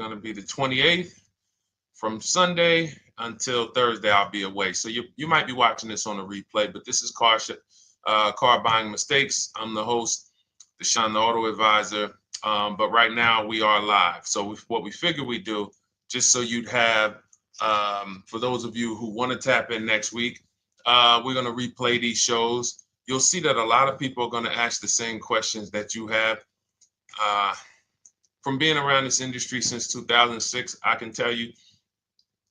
going to be the 28th. From Sunday until Thursday, I'll be away. So you might be watching this on a replay, but this is Car Buying Mistakes. I'm the host, Deshone the Auto Advisor. But right now we are live. So what we figured we'd do, just so you'd have, for those of you who want to tap in next week, we're going to replay these shows. You'll see that a lot of people are going to ask the same questions that you have. From being around this industry since 2006, I can tell you,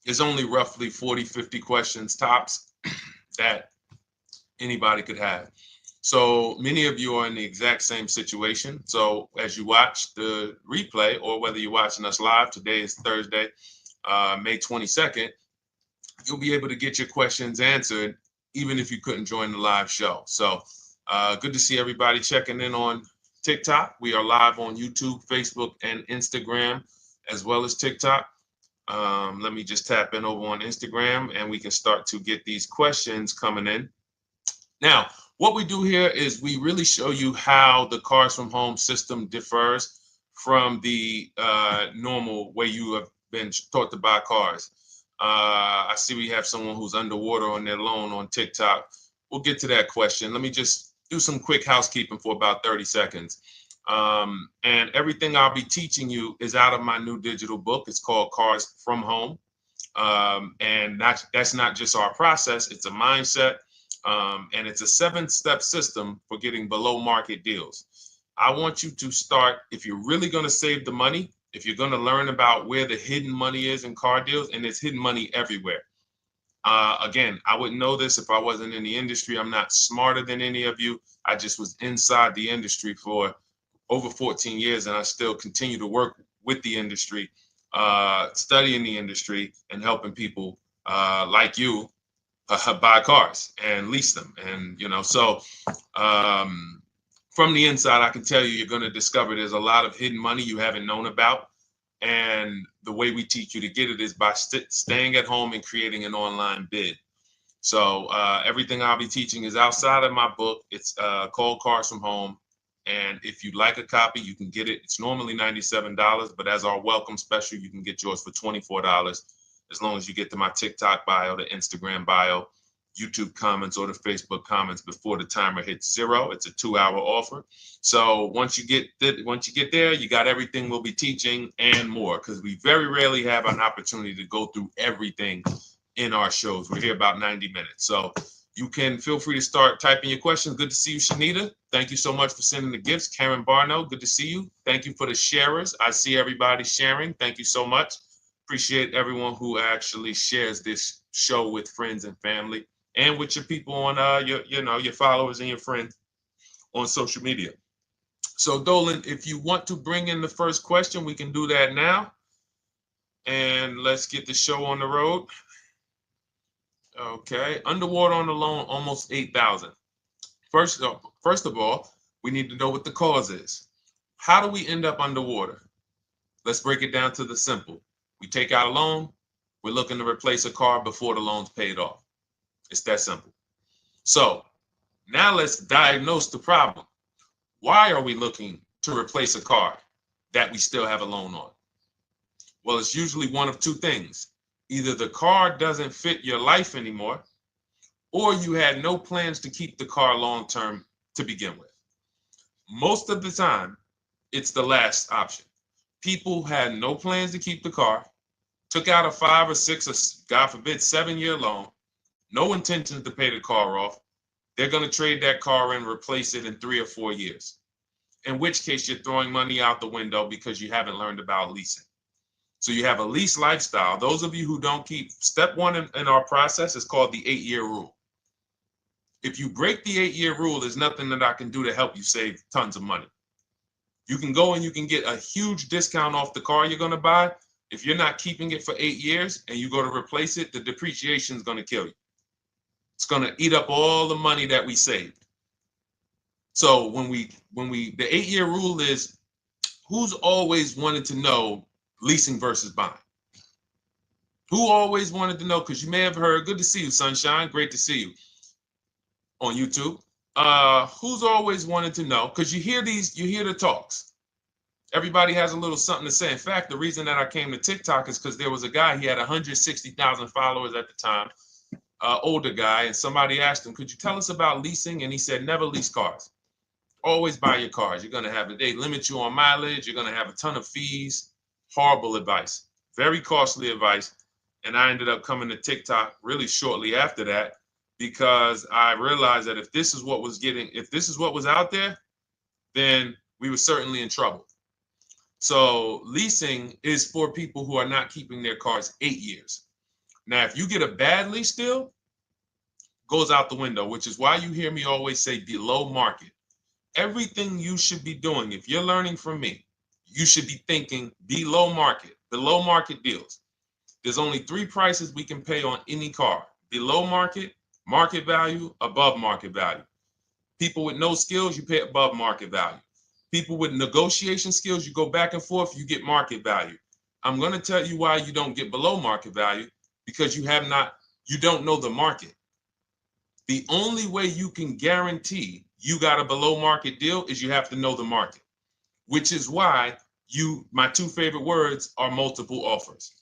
there's only roughly 40, 50 questions tops that anybody could have. So many of you are in the exact same situation. So as you watch the replay, or whether you're watching us live, today is Thursday, May 22nd, you'll be able to get your questions answered, even if you couldn't join the live show. So good to see everybody checking in on TikTok. We are live on YouTube, Facebook, and Instagram, as well as TikTok. Let me just tap in over on Instagram and we can start to get these questions coming in. Now, what we do here is we really show you how the Cars from Home system differs from the normal way you have been taught to buy cars. I see we have someone who's underwater on their loan on TikTok. We'll get to that question. Let me just do some quick housekeeping for about 30 seconds. And everything I'll be teaching you is out of my new digital book. It's called Cars from Home. And that's not just our process, it's a mindset. And it's a 7-step system for getting below market deals. I want you to start, if you're really going to save the money, if you're going to learn about where the hidden money is in car deals, and there's hidden money everywhere. Again, I wouldn't know this if I wasn't in the industry. I'm not smarter than any of you. I just was inside the industry for over 14 years, and I still continue to work with the industry, studying the industry and helping people like you buy cars and lease them. And, so from the inside, I can tell you, you're going to discover there's a lot of hidden money you haven't known about. And the way we teach you to get it is by staying at home and creating an online bid. So everything I'll be teaching is outside of my book. It's called Cars from Home. And if you'd like a copy, you can get it. It's normally $97, but as our welcome special, you can get yours for $24, as long as you get to my TikTok bio, the Instagram bio, YouTube comments, or the Facebook comments before the timer hits 0. It's a 2-hour offer. So once you get there, you got everything we'll be teaching and more, because we very rarely have an opportunity to go through everything in our shows. We're here about 90 minutes. So you can feel free to start typing your questions. Good to see you, Shanita. Thank you so much for sending the gifts. Karen Barno, good to see you. Thank you for the sharers. I see everybody sharing. Thank you so much. Appreciate everyone who actually shares this show with friends and family, and with your people on your followers and your friends on social media. So Dolan, if you want to bring in the first question, we can do that now. And let's get the show on the road. Okay, underwater on the loan, almost 8,000. First of all, we need to know what the cause is. How do we end up underwater? Let's break it down to the simple. We take out a loan, we're looking to replace a car before the loan's paid off. It's that simple. So now let's diagnose the problem. Why are we looking to replace a car that we still have a loan on? Well, it's usually one of two things. Either the car doesn't fit your life anymore, or you had no plans to keep the car long-term to begin with. Most of the time, it's the last option. People had no plans to keep the car, took out a 5 or 6 or God forbid 7-year loan, no intentions to pay the car off. They're going to trade that car in, replace it in 3 or 4 years. In which case you're throwing money out the window because you haven't learned about leasing. So you have a lease lifestyle. Those of you who don't keep, step 1 in our process is called the 8-year rule. If you break the 8-year rule, there's nothing that I can do to help you save tons of money. You can go and you can get a huge discount off the car you're going to buy. If you're not keeping it for 8 years and you go to replace it, the depreciation is going to kill you. It's going to eat up all the money that we saved. So the 8-year rule is, who's always wanted to know leasing versus buying? Who always wanted to know? Because you may have heard, good to see you, Sunshine. Great to see you on YouTube. Who's always wanted to know? Because you hear the talks. Everybody has a little something to say. In fact, the reason that I came to TikTok is because there was a guy, he had 160,000 followers at the time, older guy, and somebody asked him, could you tell us about leasing? And he said, never lease cars. Always buy your cars. You're going to have they limit you on mileage. You're going to have a ton of fees. Horrible advice. Very costly advice. And I ended up coming to TikTok really shortly after that because I realized that if this is what was out there, then we were certainly in trouble. So leasing is for people who are not keeping their cars 8 years. Now, if you get a bad lease deal, goes out the window, which is why you hear me always say below market. Everything you should be doing, if you're learning from me, you should be thinking below market deals. There's only 3 prices we can pay on any car: below market, market value, above market value. People with no skills, you pay above market value. People with negotiation skills, you go back and forth, you get market value. I'm going to tell you why you don't get below market value, because you don't know the market. The only way you can guarantee you got a below market deal is you have to know the market, which is why my 2 favorite words are multiple offers.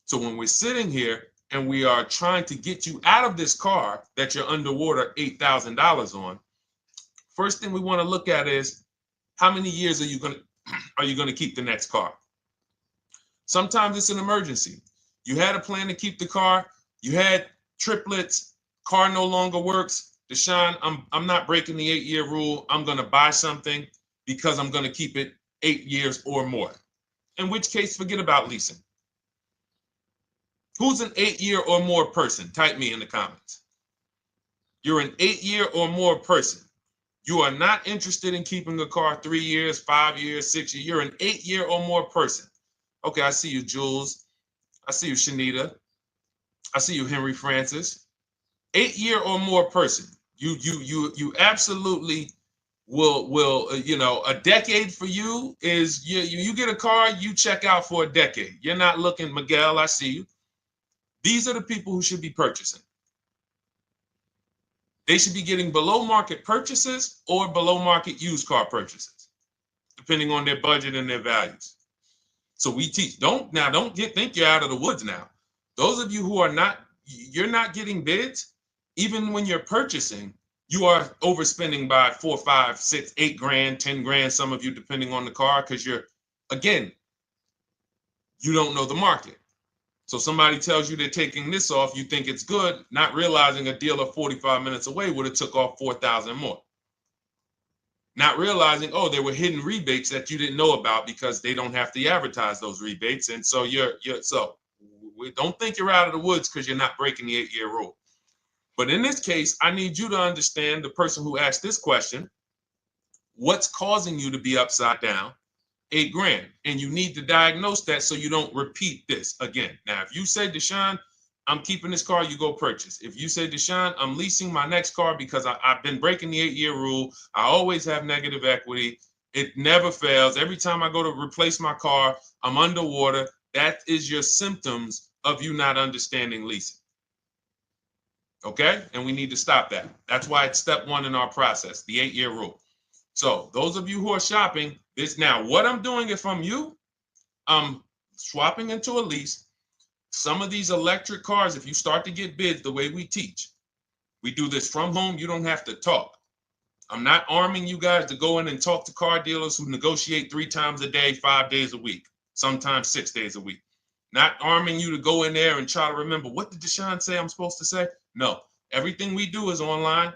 So when we're sitting here and we are trying to get you out of this car that you're underwater $8,000 on, first thing we want to look at is how many years are you going to keep the next car? Sometimes it's an emergency. You had a plan to keep the car, you had triplets, car no longer works. Deshone, I'm not breaking the 8-year rule. I'm going to buy something because I'm going to keep it 8 years or more. In which case, forget about leasing. Who's an 8-year or more person? Type me in the comments. You're an 8-year or more person. You are not interested in keeping a car 3 years, 5 years, 6 years. You're an 8-year or more person. Okay, I see you, Jules. I see you, Shanita. I see you, Henry Francis. 8-year or more person. You absolutely will a decade for you is you get a car, you check out for a decade. You're not looking, Miguel, I see you. These are the people who should be purchasing. They should be getting below market purchases or below market used car purchases, depending on their budget and their values. So we teach, think you're out of the woods now. Those of you who you're not getting bids, even when you're purchasing, you are overspending by 4, 5, 6, 8 grand, 10 grand, some of you, depending on the car, because you don't know the market. So somebody tells you they're taking this off, you think it's good, not realizing a dealer 45 minutes away would have took off 4,000 more. Not realizing, there were hidden rebates that you didn't know about because they don't have to advertise those rebates. And so we don't think you're out of the woods because you're not breaking the 8-year rule. But in this case, I need you to understand, the person who asked this question, what's causing you to be upside down 8 grand? And you need to diagnose that so you don't repeat this again. Now, if you say, Deshone, I'm keeping this car, you go purchase. If you say, Deshone, I'm leasing my next car because I've been breaking the 8-year rule, I always have negative equity, it never fails. Every time I go to replace my car, I'm underwater. That is your symptoms of you not understanding leasing. Okay? And we need to stop that. That's why it's step 1 in our process, the 8-year rule. So those of you who are shopping this now, what I'm doing, if I'm you, I'm swapping into a lease. Some of these electric cars, if you start to get bids the way we teach, we do this from home. You don't have to talk. I'm not arming you guys to go in and talk to car dealers who negotiate 3 times a day, 5 days a week, sometimes 6 days a week. Not arming you to go in there and try to remember, what did Deshone say I'm supposed to say? No, everything we do is online,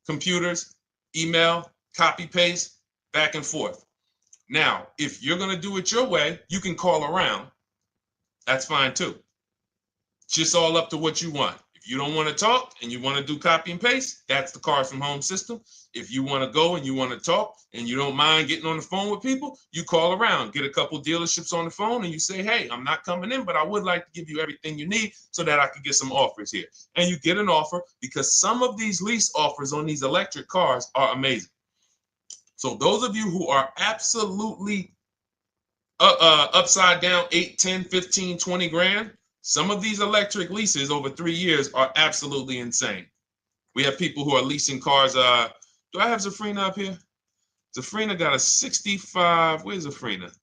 computers, email, copy, paste, back and forth. Now, if you're going to do it your way, you can call around. That's fine too. It's just all up to what you want. If you don't want to talk and you want to do copy and paste, that's the Cars from Home system. If you want to go and you want to talk and you don't mind getting on the phone with people, you call around, get a couple dealerships on the phone, and you say, hey, I'm not coming in, but I would like to give you everything you need so that I can get some offers here. And you get an offer, because some of these lease offers on these electric cars are amazing. So those of you who are absolutely upside down 8, 10, 15, 20 grand, some of these electric leases over 3 years are absolutely insane. We have people who are leasing cars. Do I have Zafrina up here? Zafrina got a 65. Where's Zafrina?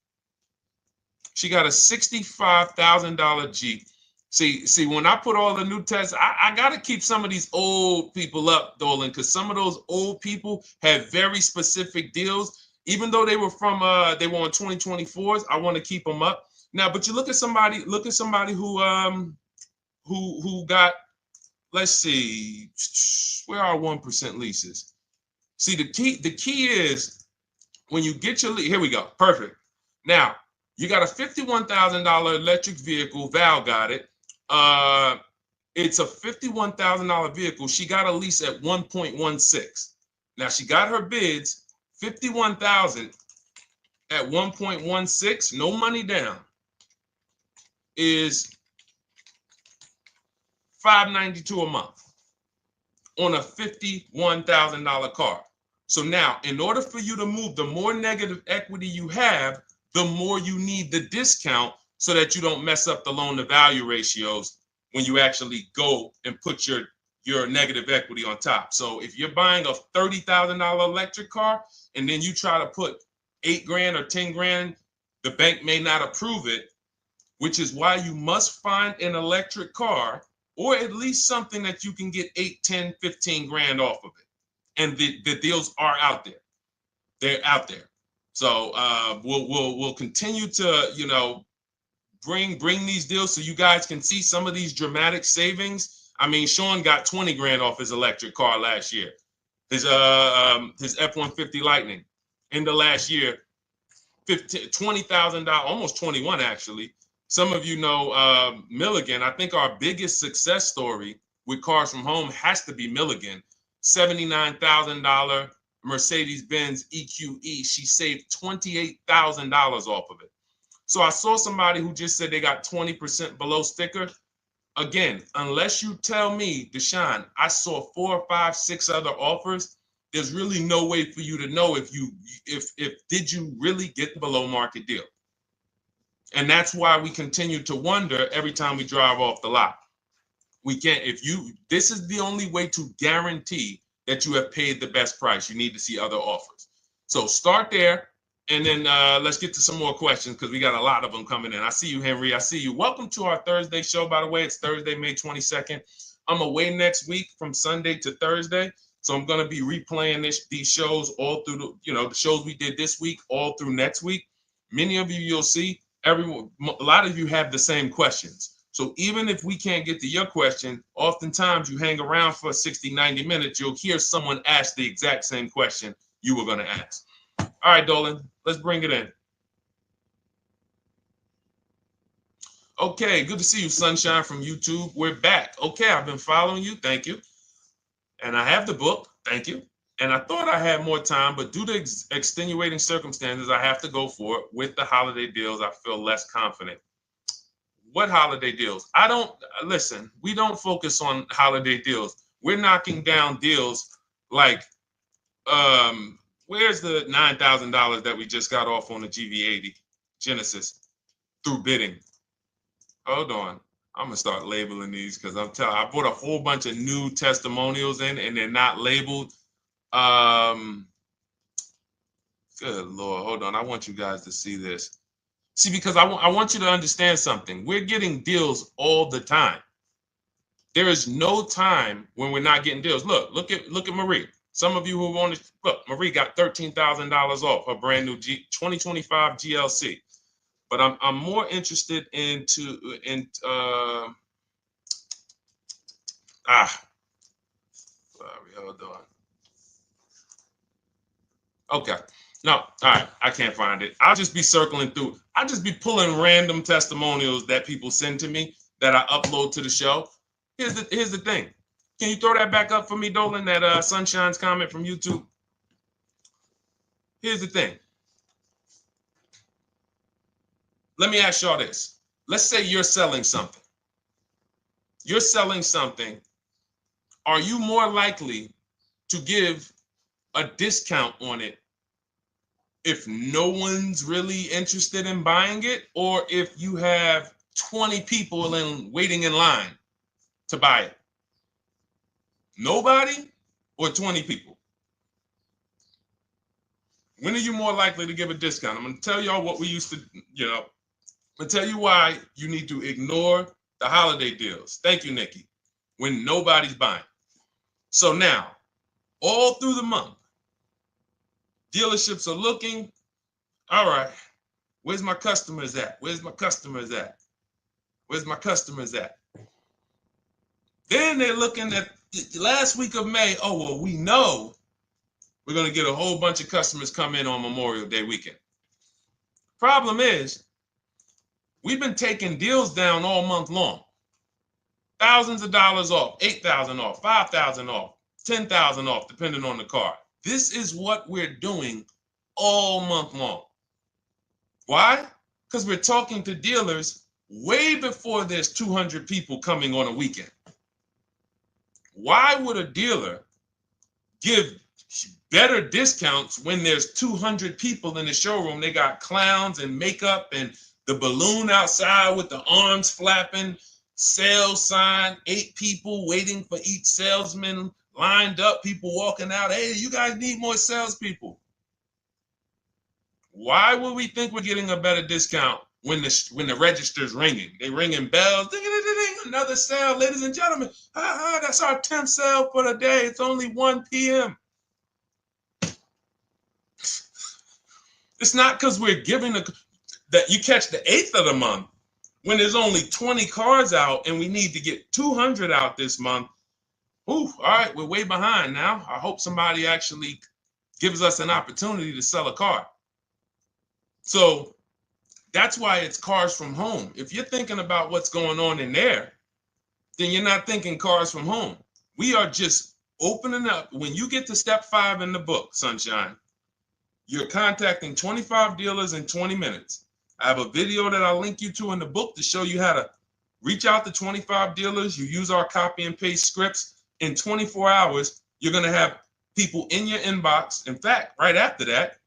She got a $65,000 Jeep. See, when I put all the new tests, I got to keep some of these old people up, Dolan, because some of those old people have very specific deals. Even though they were on 2024s, I want to keep them up. Now, but you look at somebody who got, let's see, where are 1% leases? See, the key is when you get your lease, here we go, perfect. Now, you got a $51,000 electric vehicle, Val got it. It's a $51,000 vehicle. She got a lease at 1.16. Now she got her bids, 51,000 at 1.16, no money down, is $592 a month on a $51,000 car. So now, in order for you to move, the more negative equity you have, the more you need the discount so that you don't mess up the loan to value ratios when you actually go and put your negative equity on top. So if you're buying a $30,000 electric car and then you try to put $8,000 or $10,000, the bank may not approve it, which is why you must find an electric car or at least something that you can get 8, 10, 15 grand off of it. And the deals are out there. They're out there. So we'll continue to, bring these deals so you guys can see some of these dramatic savings. I mean, Sean got 20 grand off his electric car last year. His F-150 Lightning in the last year, $20,000, almost 21 actually. Some of you know Milligan. I think our biggest success story with Cars from Home has to be Milligan. $79,000 Mercedes-Benz EQE. She saved $28,000 off of it. So I saw somebody who just said they got 20% below sticker. Again, unless you tell me, Deshone, I saw 4, 5, 6 other offers, there's really no way for you to know if did you really get the below market deal. And that's why we continue to wonder every time we drive off the lot. We can't, this is the only way to guarantee that you have paid the best price. You need to see other offers. So start there. And then let's get to some more questions because we got a lot of them coming in. I see you, Henry. I see you. Welcome to our Thursday show, by the way. It's Thursday, May 22nd. I'm away next week from Sunday to Thursday. So I'm going to be replaying these shows all through, the shows we did this week, all through next week. Many of you, you'll see, a lot of you have the same questions. So even if we can't get to your question, oftentimes you hang around for 60, 90 minutes, you'll hear someone ask the exact same question you were going to ask. All right, Dolan, let's bring it in. Okay, good to see you, Sunshine from YouTube. We're back. Okay, I've been following you. Thank you. And I have the book. Thank you. And I thought I had more time, but due to extenuating circumstances, I have to go for it. With the holiday deals, I feel less confident. What holiday deals? Listen, we don't focus on holiday deals. We're knocking down deals like, where's the $9,000 that we just got off on the GV80 Genesis through bidding? Hold on. I'm going to start labeling these because I bought a whole bunch of new testimonials in and they're not labeled. Good Lord. Hold on. I want you guys to see this. See, because I want you to understand something. We're getting deals all the time. There is no time when we're not getting deals. Look at Marie. Some of you who want to look, Marie got $13,000 off her brand new 2025 GLC. But I'm more interested sorry, hold on. Okay. No, all right, I can't find it. I'll just be circling through. I'll just be pulling random testimonials that people send to me that I upload to the show. Here's the thing. Can you throw that back up for me, Dolan, that Sunshine's comment from YouTube? Here's the thing. Let me ask y'all this. Let's say you're selling something. You're selling something. Are you more likely to give a discount on it if no one's really interested in buying it, or if you have 20 people waiting in line to buy it? Nobody or 20 people? When are you more likely to give a discount? I'm going to tell y'all what we used to, I'm going to tell you why you need to ignore the holiday deals. Thank you, Nikki. When nobody's buying. So now, all through the month, dealerships are looking, all right, where's my customers at? Where's my customers at? Where's my customers at? Then they're looking at the last week of May. Oh, well, we know we're going to get a whole bunch of customers come in on Memorial Day weekend. Problem is, we've been taking deals down all month long. Thousands of dollars off, 8,000 off, 5,000 off, 10,000 off, depending on the car. This is what we're doing all month long. Why? Because we're talking to dealers way before there's 200 people coming on a weekend. Why would a dealer give better discounts when there's 200 people in the showroom? They got clowns and makeup and the balloon outside with the arms flapping, sales sign, 8 people waiting for each salesman lined up, people walking out. Hey, you guys need more salespeople. Why would we think we're getting a better discount when the register's ringing? They ringing bells, ding, ding, ding, ding, another sale, ladies and gentlemen. That's our 10th sale for the day. It's only 1 p.m. It's not because we're giving that you catch the 8th of the month when there's only 20 cars out and we need to get 200 out this month. Ooh, all right, we're way behind now. I hope somebody actually gives us an opportunity to sell a car. So that's why it's cars from home. If you're thinking about what's going on in there, then you're not thinking cars from home. We are just opening up. When you get to step 5 in the book, Sunshine, you're contacting 25 dealers in 20 minutes. I have a video that I'll link you to in the book to show you how to reach out to 25 dealers. You use our copy and paste scripts. In 24 hours, you're going to have people in your inbox. In fact, right after that,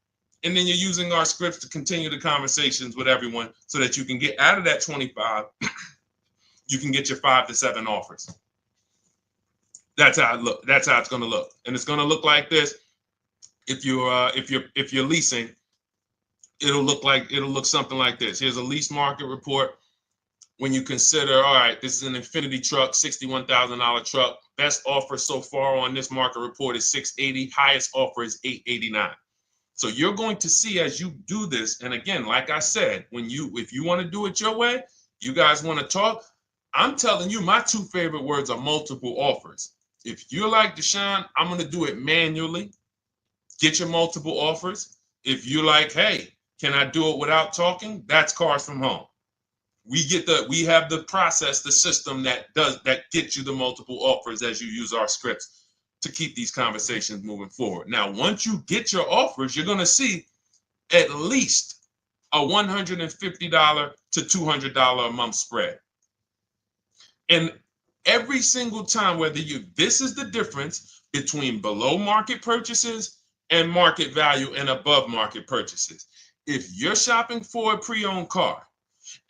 and then you're using our scripts to continue the conversations with everyone so that you can get out of that 25, you can get your 5 to 7 offers. That's how it look. That's how it's going to look. And it's going to look like this. If you're leasing, it'll look something like this. Here's a lease market report. When you consider, all right, this is an Infinity truck, $61,000 truck. Best offer so far on this market report is $680. Highest offer is $889. So you're going to see as you do this, and again, like I said, if you want to do it your way, you guys want to talk, I'm telling you, my 2 favorite words are multiple offers. If you're like Deshone, I'm going to do it manually. Get your multiple offers. If you're like, hey, can I do it without talking? That's cars from home. We have the process, the system that gets you the multiple offers as you use our scripts to keep these conversations moving forward. Now, once you get your offers, you're going to see at least a $150 to $200 a month spread. And every single time, this is the difference between below market purchases and market value and above market purchases. If you're shopping for a pre-owned car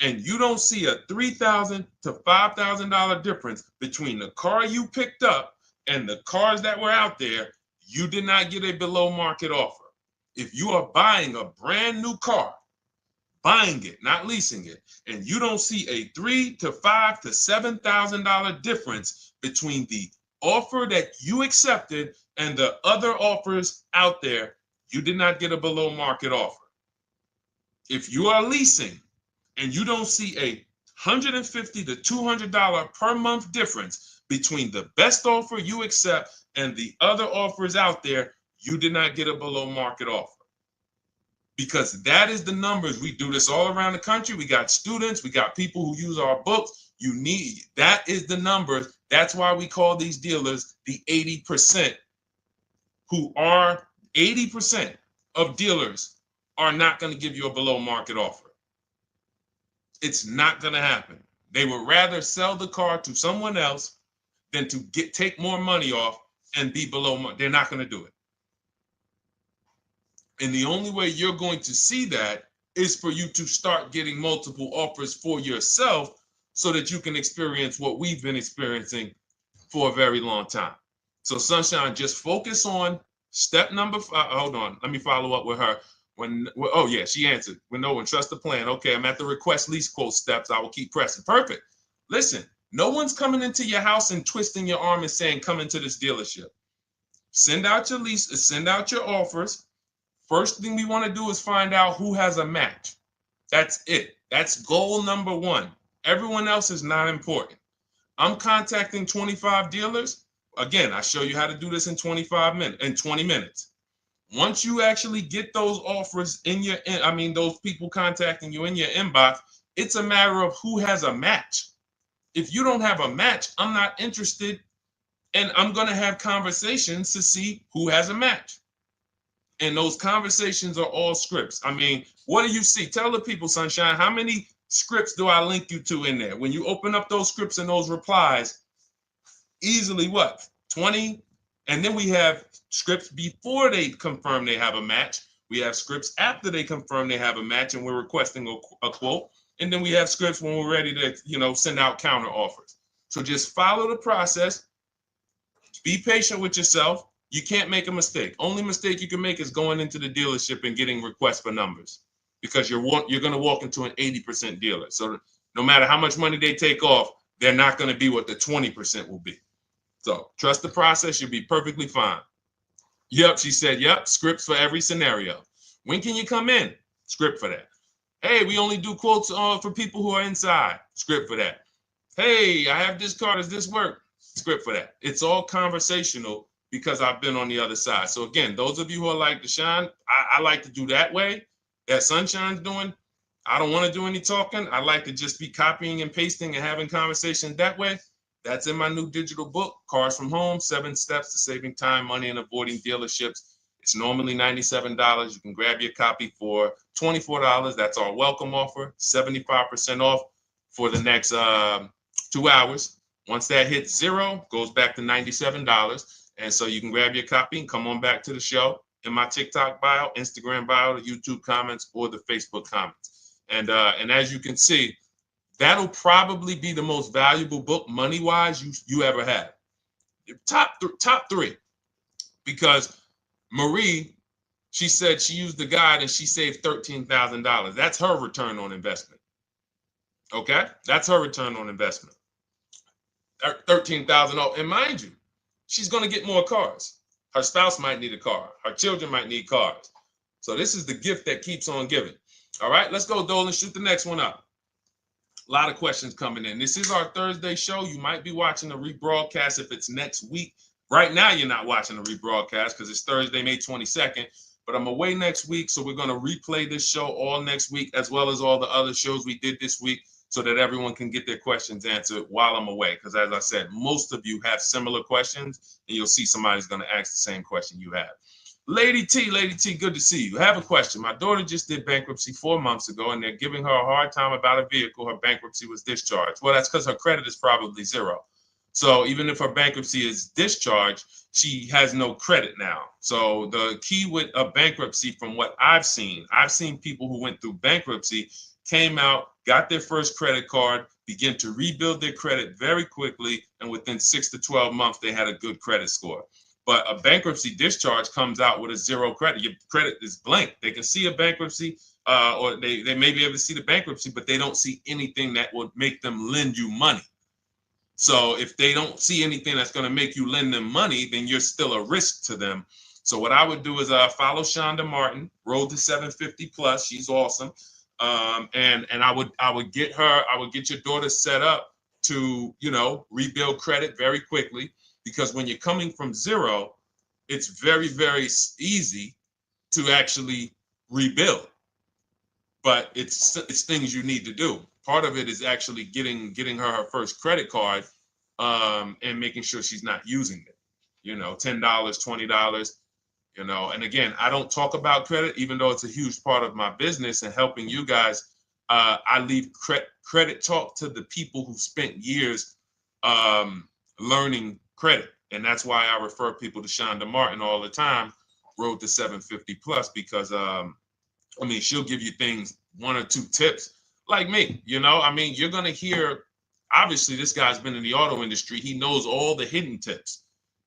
and you don't see a $3,000 to $5,000 difference between the car you picked up and the cars that were out there, you did not get a below market offer. If you are buying a brand new car, buying it, not leasing it, and you don't see a $3,000 to $5,000 to $7,000 difference between the offer that you accepted and the other offers out there, you did not get a below market offer. If you are leasing and you don't see a $150 to $200 per month difference between the best offer you accept and the other offers out there, you did not get a below market offer. Because that is the numbers. We do this all around the country. We got students, we got people who use our books. That is the numbers. That's why we call these dealers the 80%, who are 80% of dealers are not going to give you a below market offer. It's not going to happen. They would rather sell the car to someone else than to take more money off and be below market. They're not going to do it. And the only way you're going to see that is for you to start getting multiple offers for yourself so that you can experience what we've been experiencing for a very long time. So Sunshine, just focus on Step number 5. Hold on. Let me follow up with her. Oh yeah, she answered. When trust the plan. Okay, I'm at the request lease quote steps. I will keep pressing. Perfect. Listen, no one's coming into your house and twisting your arm and saying, come into this dealership. Send out your lease, send out your offers. First thing we want to do is find out who has a match. That's it. That's goal number 1. Everyone else is not important. I'm contacting 25 dealers. Again, I show you how to do this in 20 minutes. Once you actually get those offers those people contacting you in your inbox, it's a matter of who has a match. If you don't have a match, I'm not interested, and I'm going to have conversations to see who has a match. And those conversations are all scripts. I mean, what do you see? Tell the people, Sunshine, how many scripts do I link you to in there? When you open up those scripts and those replies, easily what? 20? And then we have scripts before they confirm they have a match. We have scripts after they confirm they have a match and we're requesting a quote. And then we have scripts when we're ready to, send out counter offers. So just follow the process. Be patient with yourself. You can't make a mistake. Only mistake you can make is going into the dealership and getting requests for numbers, because you're going to walk into an 80% dealer. So no matter how much money they take off, they're not going to be what the 20% will be. So trust the process. You'll be perfectly fine. Yep, she said, yep, scripts for every scenario. When can you come in? Script for that. Hey, we only do quotes for people who are inside. Script for that. Hey, I have this car. Does this work? Script for that. It's all conversational because I've been on the other side. So again, those of you who are like Deshone, I like to do that way, that Sunshine's doing. I don't want to do any talking. I like to just be copying and pasting and having conversations that way. That's in my new digital book, Cars from Home, 7 Steps to Saving Time, Money, and Avoiding Dealerships. It's normally $97. You can grab your copy for $24. That's our welcome offer, 75% off for the next 2 hours. Once that hits 0, goes back to $97. And so you can grab your copy and come on back to the show in my TikTok bio, Instagram bio, the YouTube comments, or the Facebook comments. And as you can see, that'll probably be the most valuable book money-wise you ever had. Top 3. Because Marie, she said she used the guide and she saved $13,000. That's her return on investment. Okay? That's her return on investment. $13,000. And mind you, she's going to get more cars. Her spouse might need a car. Her children might need cars. So this is the gift that keeps on giving. All right, let's go, Dolan. Shoot the next one up. A lot of questions coming in. This is our Thursday show. You might be watching the rebroadcast if it's next week. Right now, you're not watching the rebroadcast because it's Thursday, May 22nd. But I'm away next week, so we're going to replay this show all next week, as well as all the other shows we did this week, so that everyone can get their questions answered while I'm away. Because as I said, most of you have similar questions, and you'll see somebody's going to ask the same question you have. Lady T, good to see you. I have a question. My daughter just did bankruptcy 4 months ago, and they're giving her a hard time about a vehicle. Her bankruptcy was discharged. Well, that's because her credit is probably 0. So even if her bankruptcy is discharged, she has no credit now. So the key with a bankruptcy, from what I've seen people who went through bankruptcy, came out, got their first credit card, began to rebuild their credit very quickly, and within 6 to 12 months, they had a good credit score. But a bankruptcy discharge comes out with a 0 credit. Your credit is blank. They can see a bankruptcy, or they may be able to see the bankruptcy, but they don't see anything that would make them lend you money. So if they don't see anything that's going to make you lend them money, then you're still a risk to them. So what I would do is follow Shonda Martin, Road to 750 Plus. She's awesome. And I would get your daughter set up to, rebuild credit very quickly, because when you're coming from 0, it's very, very easy to actually rebuild. But it's things you need to do. Part of it is actually getting her first credit card, and making sure she's not using it. $10, $20. And again, I don't talk about credit, even though it's a huge part of my business and helping you guys. I leave credit talk to the people who spent years learning credit. And that's why I refer people to Shonda Martin all the time, Road to 750 Plus, because she'll give you things, 1 or 2 tips, like me. You're going to hear, obviously, this guy's been in the auto industry. He knows all the hidden tips.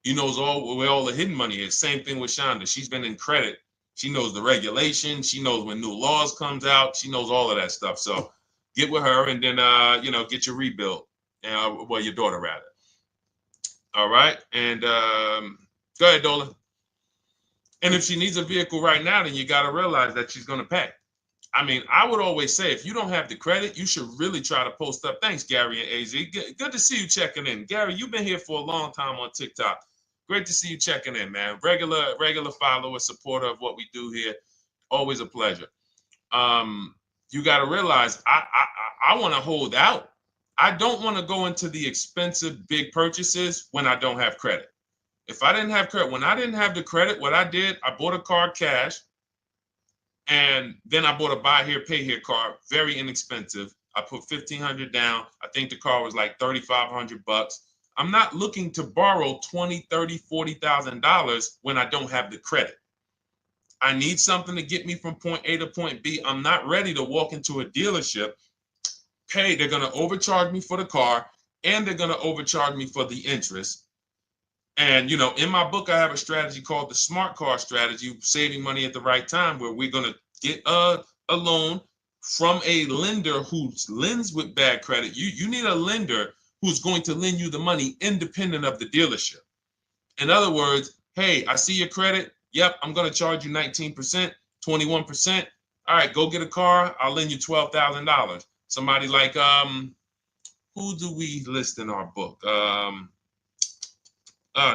He knows where all the hidden money is. Same thing with Shonda. She's been in credit. She knows the regulation. She knows when new laws comes out. She knows all of that stuff. So get with her and then, get your rebuild. Well, your daughter rather. All right. And go ahead, Dolan. And if she needs a vehicle right now, then you got to realize that she's going to pay. I mean, I would always say if you don't have the credit, you should really try to post up. Thanks, Gary and AZ. Good to see you checking in. Gary, you've been here for a long time on TikTok. Great to see you checking in, man. Regular follower, supporter of what we do here. Always a pleasure. You got to realize I want to hold out. I don't want to go into the expensive big purchases when I don't have credit. If I didn't have credit, when I didn't have the credit, what I did, I bought a car cash, and then I bought a buy here, pay here card, very inexpensive. I put $1,500 down. I think the car was like $3,500. I'm not looking to borrow $20,000, $30,000, $40,000 when I don't have the credit. I need something to get me from point A to point B. I'm not ready to walk into a dealership, pay. They're going to overcharge me for the car, and they're going to overcharge me for the interest. And, in my book, I have a strategy called the smart car strategy, saving money at the right time, where we're going to get a loan from a lender who lends with bad credit. You need a lender who's going to lend you the money independent of the dealership. In other words, hey, I see your credit. Yep, I'm going to charge you 19%, 21%. All right, go get a car. I'll lend you $12,000. Somebody like, who do we list in our book?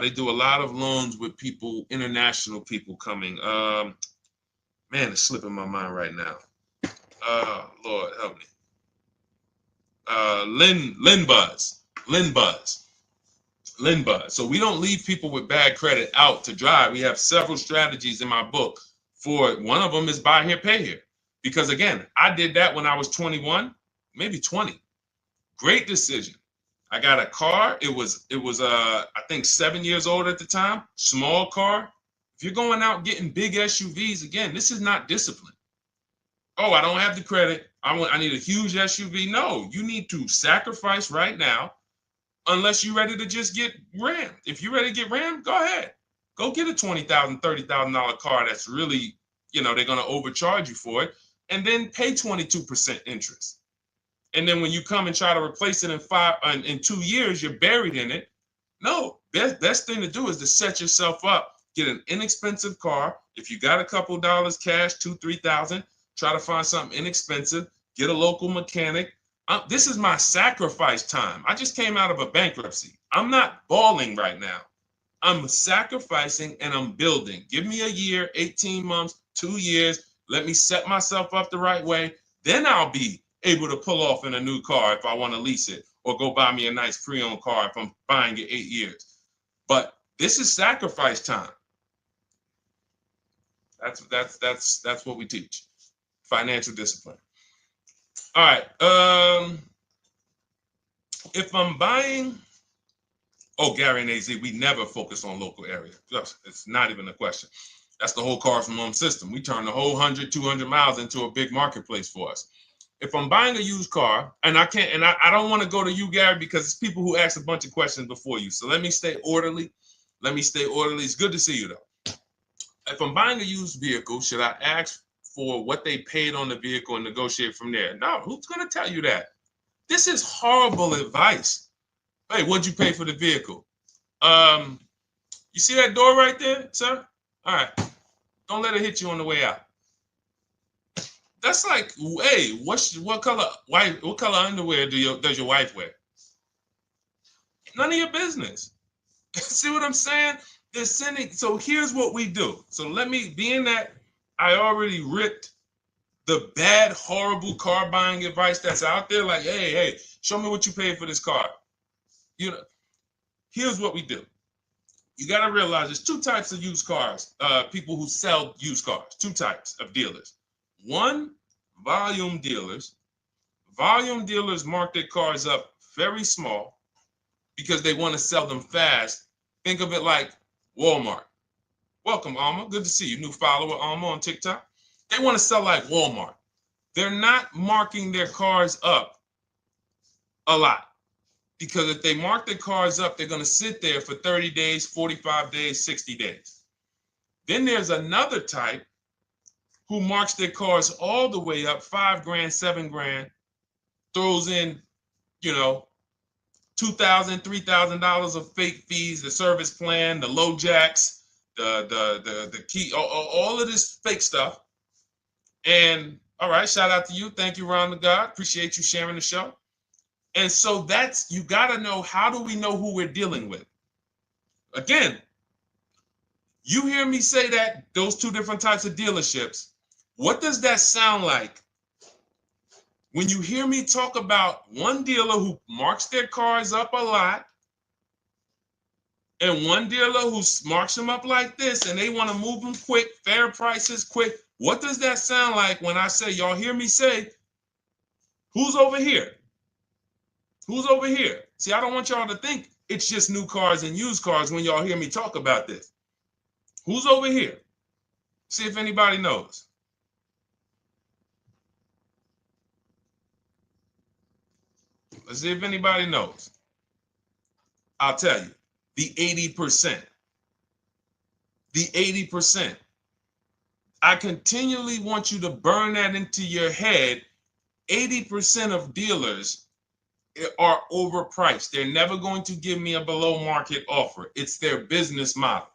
They do a lot of loans with people, international people coming. Man, it's slipping my mind right now. Lord help me. Linbuzz. So we don't leave people with bad credit out to dry. We have several strategies in my book for it. One of them is buy here, pay here. Because again, I did that when I was 21, maybe 20. Great decision. I got a car. It was I think 7 years old at the time. Small car. If you're going out getting big SUVs, again, this is not discipline. Oh, I don't have the credit. I need a huge SUV. No, you need to sacrifice right now, unless you're ready to just get rammed. If you're ready to get rammed, go ahead. Go get a $20,000, $30,000 car that's really, they're going to overcharge you for it, and then pay 22% interest. And then when you come and try to replace it in 2 years, you're buried in it. No, best thing to do is to set yourself up. Get an inexpensive car. If you got a couple dollars cash, $2,000, $3,000, try to find something inexpensive. Get a local mechanic. This is my sacrifice time. I just came out of a bankruptcy. I'm not balling right now. I'm sacrificing and I'm building. Give me a year, 18 months, 2 years. Let me set myself up the right way. Then I'll be able to pull off in a new car if I want to lease it, or go buy me a nice pre-owned car if I'm buying it 8 years. But this is sacrifice time. That's what we teach. Financial discipline. All right. If I'm buying, Gary and AZ, we never focus on local area. It's not even a question. That's the whole car from home system. We turn the whole 100, 200 miles into a big marketplace for us. If I'm buying a used car, and I can't, and I don't want to go to you, Gary, because it's people who ask a bunch of questions before you. So let me stay orderly. It's good to see you, though. If I'm buying a used vehicle, should I ask for what they paid on the vehicle and negotiate from there? No, who's going to tell you that? This is horrible advice. Hey, what'd you pay for the vehicle? You see that door right there, sir? All right. Don't let it hit you on the way out. That's like, hey, what color underwear does your wife wear? None of your business. See what I'm saying? They're sending. So here's what we do. So being that I already ripped the bad, horrible car buying advice that's out there, like, hey, show me what you paid for this car. Here's what we do. You got to realize there's two types of used cars, people who sell used cars, two types of dealers. One, volume dealers. Volume dealers mark their cars up very small because they want to sell them fast. Think of it like Walmart. Welcome, Alma. Good to see you. New follower, Alma, on TikTok. They want to sell like Walmart. They're not marking their cars up a lot. Because if they mark their cars up, they're going to sit there for 30 days, 45 days, 60 days. Then there's another type who marks their cars all the way up, 5 grand, 7 grand, throws in, you know, $2,000, $3,000 of fake fees, the service plan, the low jacks, the key, all of this fake stuff. And all right, shout out to you. Thank you, Ron the God. Appreciate you sharing the show. And so that's, you got to know, how do we know who we're dealing with? Again, you hear me say that, those two different types of dealerships. What does that sound like when you hear me talk about one dealer who marks their cars up a lot and one dealer who marks them up like this and they want to move them quick, fair prices, quick? What does that sound like when I say, y'all hear me say, who's over here? Who's over here? See, I don't want y'all to think it's just new cars and used cars when y'all hear me talk about this. Who's over here? See if anybody knows. Let's see if anybody knows. I'll tell you, the 80%. The 80%. I continually want you to burn that into your head. 80% of dealers are overpriced. They're never going to give me a below market offer. It's their business model.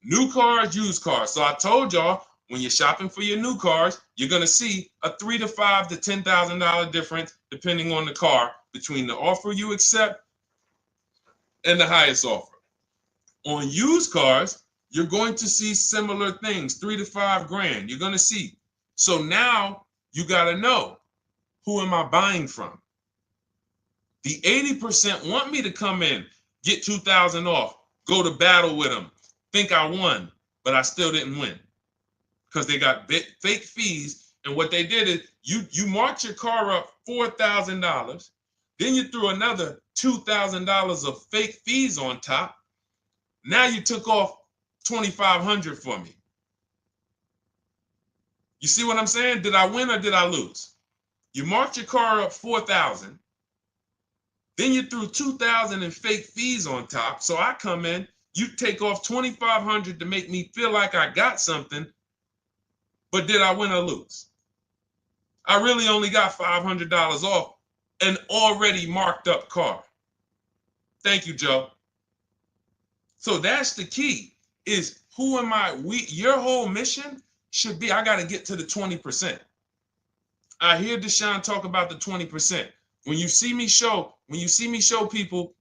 New cars, used cars. So I told y'all, when you're shopping for your new cars, you're going to see a $3,000 to $5,000 to $10,000 difference, depending on the car, between the offer you accept and the highest offer. On used cars, you're going to see similar things, 3 to 5 grand. You're going to see. So now you got to know, who am I buying from? The 80% want me to come in, get 2,000 off, go to battle with them, think I won, but I still didn't win because they got fake fees. And what they did is you marked your car up $4,000, then you threw another $2,000 of fake fees on top. Now you took off $2,500 for me. You see what I'm saying? Did I win or did I lose? You marked your car up $4,000. Then you threw $2,000 in fake fees on top. So I come in, you take off $2,500 to make me feel like I got something. But did I win or lose? I really only got $500 off an already marked up car. Thank you, Joe. So that's the key, is who am I? Your whole mission should be, I got to get to the 20%. I hear Deshone talk about the 20%. When you see me show people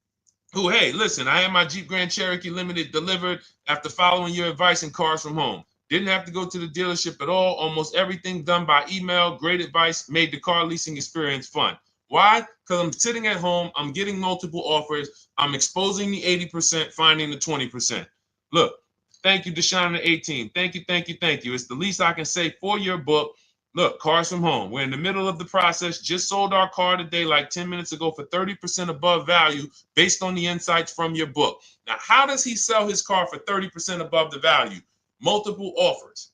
who, hey, listen, I had my Jeep Grand Cherokee Limited delivered after following your advice and cars from home. Didn't have to go to the dealership at all. Almost everything done by email. Great advice. Made the car leasing experience fun. Why? Because I'm sitting at home. I'm getting multiple offers. I'm exposing the 80%, finding the 20%. Look, thank you, Deshone the 18. Thank you, thank you, thank you. It's the least I can say for your book. Look, cars from home. We're in the middle of the process. Just sold our car today, like 10 minutes ago, for 30% above value based on the insights from your book. Now, how does he sell his car for 30% above the value? Multiple offers,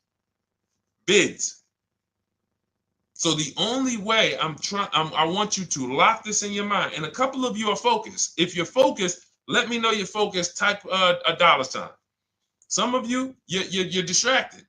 bids. So the only way I want you to lock this in your mind. And a couple of you are focused. If you're focused, let me know you're focused. Type a $sign. Some of you, you're distracted.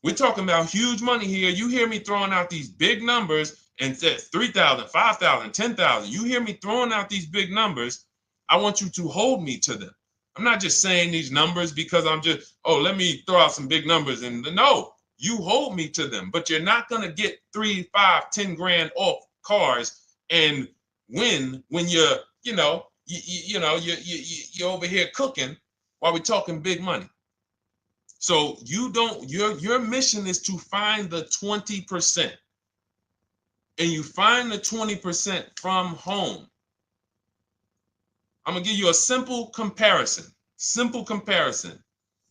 We're talking about huge money here. You hear me throwing out these big numbers and said 3,000, 5,000, 10,000. You hear me throwing out these big numbers. I want you to hold me to them. I'm not just saying these numbers because I'm just, let me throw out some big numbers. And no, you hold me to them, but you're not going to get 3, 5, 10 grand off cars and win when you're over here cooking while we're talking big money. So your mission is to find the 20%. And you find the 20% from home. I'm going to give you a simple comparison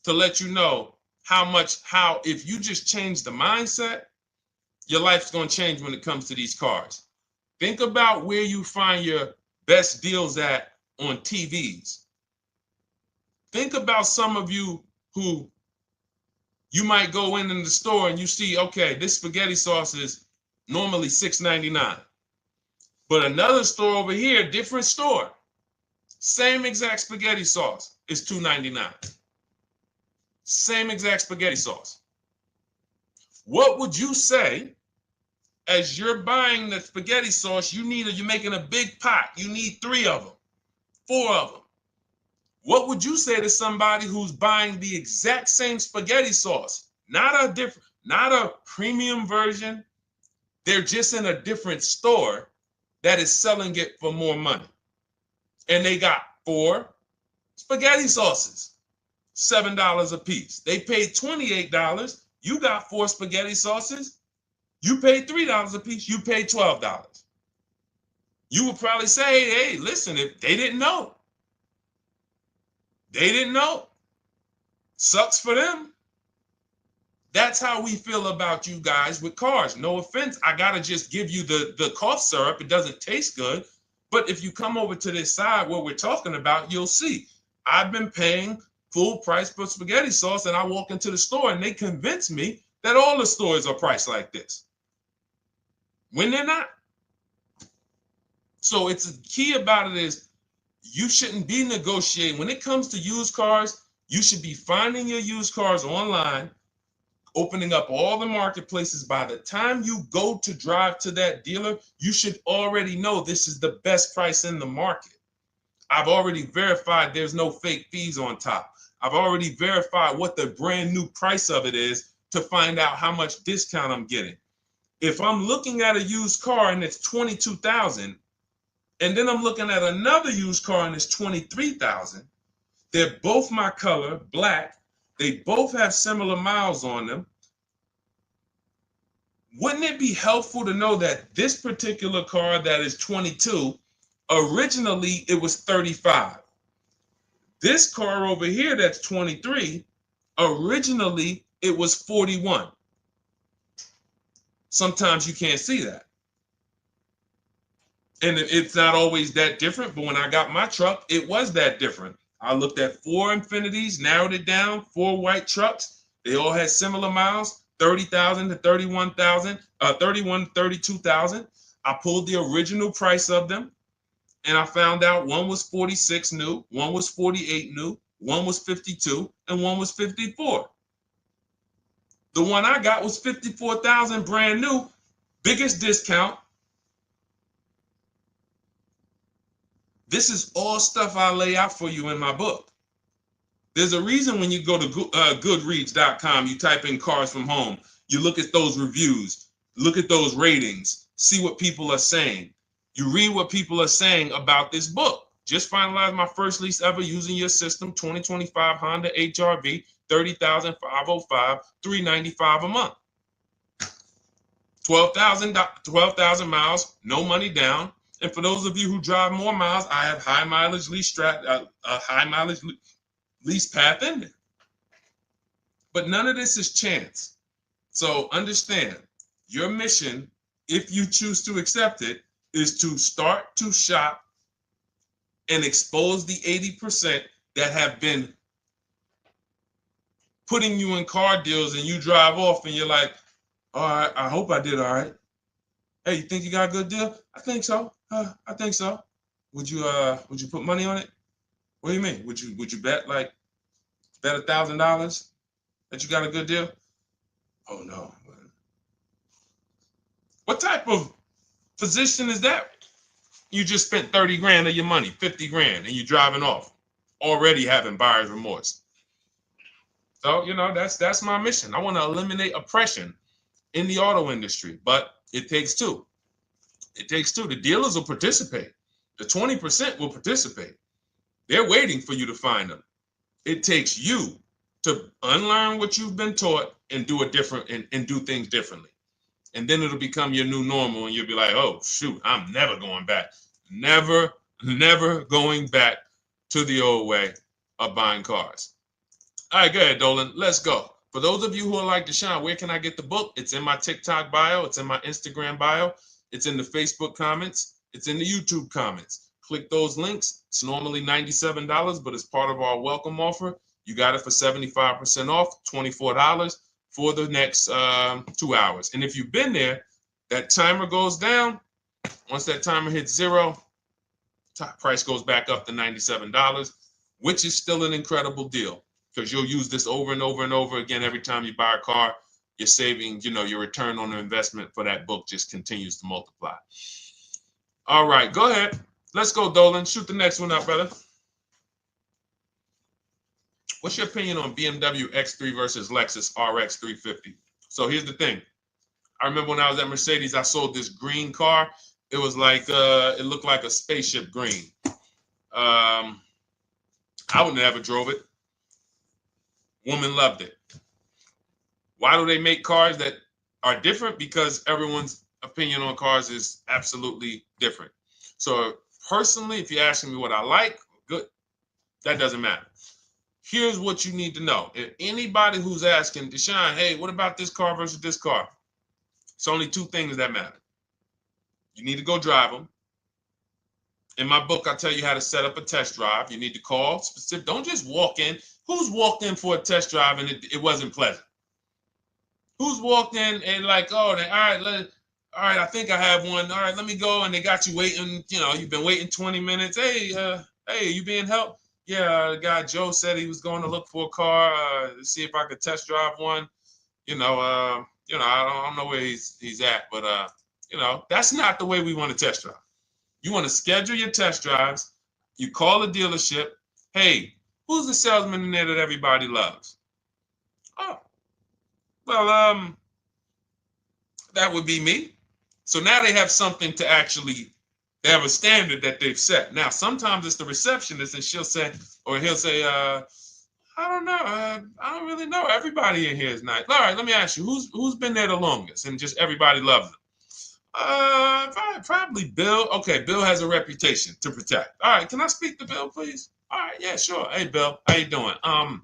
to let you know how if you just change the mindset, your life's going to change when it comes to these cars. Think about where you find your best deals at on TVs. Think about some of you who you might go in the store and you see, okay, this spaghetti sauce is normally $6.99. But another store over here, different store, same exact spaghetti sauce is $2.99. Same exact spaghetti sauce. What would you say as you're buying the spaghetti sauce? You're making a big pot. You need 3 of them, 4 of them. What would you say to somebody who's buying the exact same spaghetti sauce? Not a premium version. They're just in a different store that is selling it for more money. And they got 4 spaghetti sauces, $7 a piece. They paid $28. You got 4 spaghetti sauces. You paid $3 a piece. You paid $12. You would probably say, hey, listen, if they didn't know. They didn't know. Sucks for them. That's how we feel about you guys with cars. No offense. I got to just give you the cough syrup. It doesn't taste good. But if you come over to this side where we're talking about, you'll see. I've been paying full price for spaghetti sauce, and I walk into the store and they convince me that all the stores are priced like this, when they're not. So it's the key about it is you shouldn't be negotiating. When it comes to used cars, you should be finding your used cars online, opening up all the marketplaces. By the time you go to drive to that dealer, you should already know this is the best price in the market. I've already verified there's no fake fees on top. I've already verified what the brand new price of it is to find out how much discount I'm getting. If I'm looking at a used car and it's $22,000, and then I'm looking at another used car and it's $23,000, they're both my color, black. They both have similar miles on them. Wouldn't it be helpful to know that this particular car that is 22, originally it was 35. This car over here that's 23, originally it was 41. Sometimes you can't see that. And it's not always that different, but when I got my truck, it was that different. I looked at 4 Infinities, narrowed it down, 4 white trucks. They all had similar miles, 30,000 to 31,000, 31 to 32,000. I pulled the original price of them, and I found out one was 46 new, one was 48 new, one was 52, and one was 54. The one I got was 54,000 brand new, biggest discount. This is all stuff I lay out for you in my book. There's a reason when you go to Goodreads.com, you type in cars from home, you look at those reviews, look at those ratings, see what people are saying. You read what people are saying about this book. Just finalized my first lease ever using your system, 2025 Honda HR-V, 30,505, $395 a month. 12,000 miles, no money down. And for those of you who drive more miles, I have high mileage lease lease path in there. But none of this is chance. So understand, your mission, if you choose to accept it, is to start to shop and expose the 80% that have been putting you in car deals, and you drive off and you're like, all right, I hope I did all right. Hey, you think you got a good deal? I think so. I think so. Would you put money on it? What do you mean? Would you bet $1,000 that you got a good deal? Oh no. What type of position is that? You just spent 30 grand of your money, 50 grand, and you're driving off, already having buyer's remorse. So, that's my mission. I want to eliminate oppression in the auto industry, but it takes two. It takes two. The dealers will participate. The 20% will participate. They're waiting for you to find them. It takes you to unlearn what you've been taught and do it different and do things differently. And then it'll become your new normal, and you'll be like, oh, shoot, I'm never going back. Never going back to the old way of buying cars. All right, go ahead, Dolan. Let's go. For those of you who are like Deshone, where can I get the book? It's in my TikTok bio. It's in my Instagram bio. It's in the Facebook comments. It's in the YouTube comments. Click those links. It's normally $97, but it's part of our welcome offer. You got it for 75% off, $24 for the next 2 hours. And if you've been there, that timer goes down. Once that timer hits 0, top price goes back up to $97, which is still an incredible deal because you'll use this over and over and over again every time you buy a car. You're saving, your return on the investment for that book just continues to multiply. All right, go ahead. Let's go, Dolan. Shoot the next one up, brother. What's your opinion on BMW X3 versus Lexus RX 350? So here's the thing. I remember when I was at Mercedes, I sold this green car. It was like, it looked like a spaceship green. I would never drove it. Woman loved it. Why do they make cars that are different? Because everyone's opinion on cars is absolutely different. So personally, if you're asking me what I like, good, that doesn't matter. Here's what you need to know. If anybody who's asking, Deshone, hey, what about this car versus this car? It's only two things that matter. You need to go drive them. In my book, I tell you how to set up a test drive. You need to call specific. Don't just walk in. Who's walked in for a test drive and it wasn't pleasant? Who's walked in and like, oh, all right, I think I have one. All right, let me go. And they got you waiting. You've been waiting 20 minutes. Hey, you being helped? Yeah, the guy Joe said he was going to look for a car to see if I could test drive one. I don't know where he's at, but that's not the way we want to test drive. You want to schedule your test drives. You call the dealership. Hey, who's the salesman in there that everybody loves? Oh, well, that would be me. So now they have something to actually, they have a standard that they've set. Now, sometimes it's the receptionist and he'll say, I don't know. I don't really know. Everybody in here is nice. All right, let me ask you, who's been there the longest? And just everybody loves them. Probably Bill. Okay, Bill has a reputation to protect. All right, can I speak to Bill, please? All right, yeah, sure. Hey, Bill, how you doing? I'm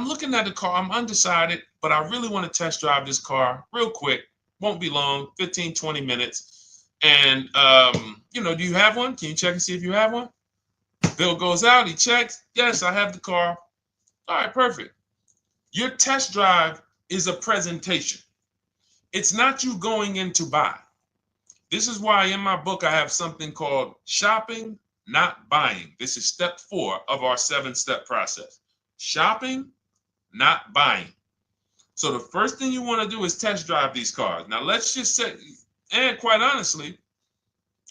looking at the car. I'm undecided, but I really want to test drive this car real quick. Won't be long, 15, 20 minutes. And do you have one? Can you check and see if you have one? Bill goes out, he checks. Yes, I have the car. All right, perfect. Your test drive is a presentation. It's not you going in to buy. This is why in my book I have something called shopping, not buying. This is step 4 of our 7-step process. Shopping, not buying. So the first thing you want to do is test drive these cars. Now let's just say, and quite honestly,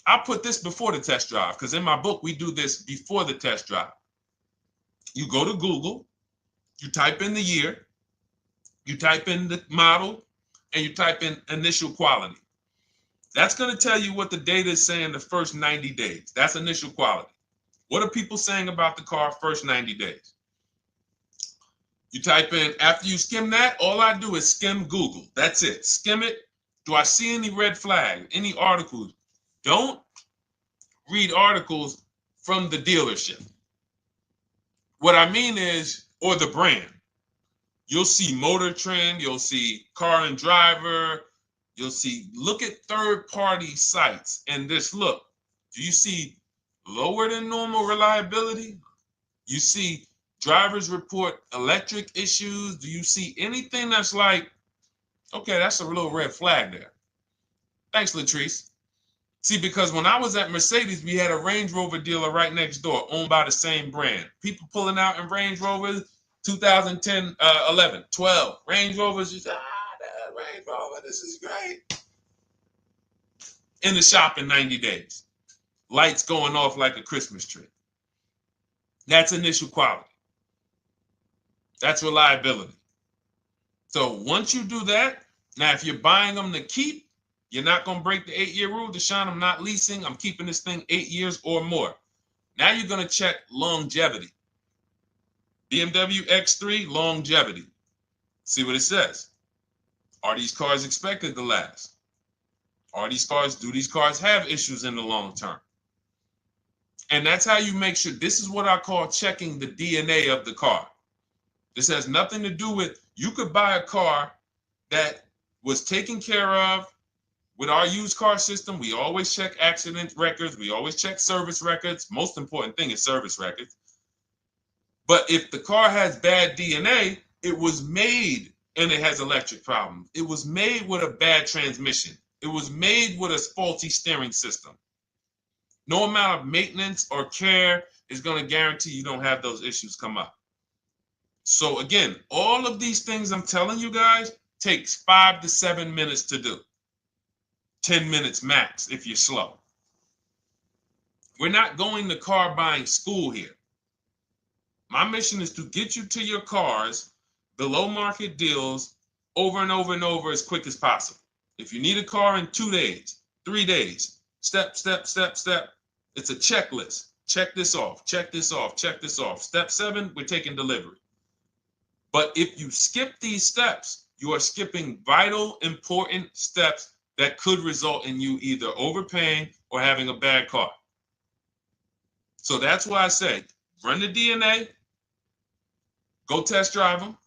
I put this before the test drive because in my book we do this before the test drive. You go to Google, you type in the year, you type in the model, and you type in initial quality. That's going to tell you what the data is saying the first 90 days. That's initial quality. What are people saying about the car first 90 days? You type in, after you skim that, all I do is skim Google. That's it. Skim it. Do I see any red flags, any articles? Don't read articles from the dealership. What I mean is, or the brand. You'll see Motor Trend, you'll see Car and Driver, look at third-party sites and just look. Do you see lower than normal reliability? You see drivers report electric issues? Do you see anything that's like, okay, that's a little red flag there? Thanks, Latrice. See, because when I was at Mercedes, we had a Range Rover dealer right next door owned by the same brand. People pulling out in Range Rovers, 2010, 11, 12. Range Rovers, just, that Range Rover, this is great. In the shop in 90 days. Lights going off like a Christmas tree. That's initial quality. That's reliability. So once you do that, now if you're buying them to keep, you're not going to break the 8-year rule. Deshone, I'm not leasing. I'm keeping this thing 8 years or more. Now you're going to check longevity. BMW X3, longevity. See what it says. Are these cars expected to last? Do these cars have issues in the long term? And that's how you make sure. This is what I call checking the DNA of the car. This has nothing to do with, you could buy a car that was taken care of with our used car system. We always check accident records. We always check service records. Most important thing is service records. But if the car has bad DNA, it was made and it has electric problems. It was made with a bad transmission. It was made with a faulty steering system. No amount of maintenance or care is going to guarantee you don't have those issues come up. So again, all of these things I'm telling you guys takes 5 to 7 minutes to do. 10 minutes max if you're slow. We're not going to car buying school here. My mission is to get you to your cars below market deals over and over and over as quick as possible. If you need a car in 2 days, 3 days, step, step, step, step. It's a checklist. Check this off, check this off, check this off. Step 7, we're taking delivery. But if you skip these steps, you are skipping vital, important steps that could result in you either overpaying or having a bad car. So that's why I say, run the DNA, go test drive them.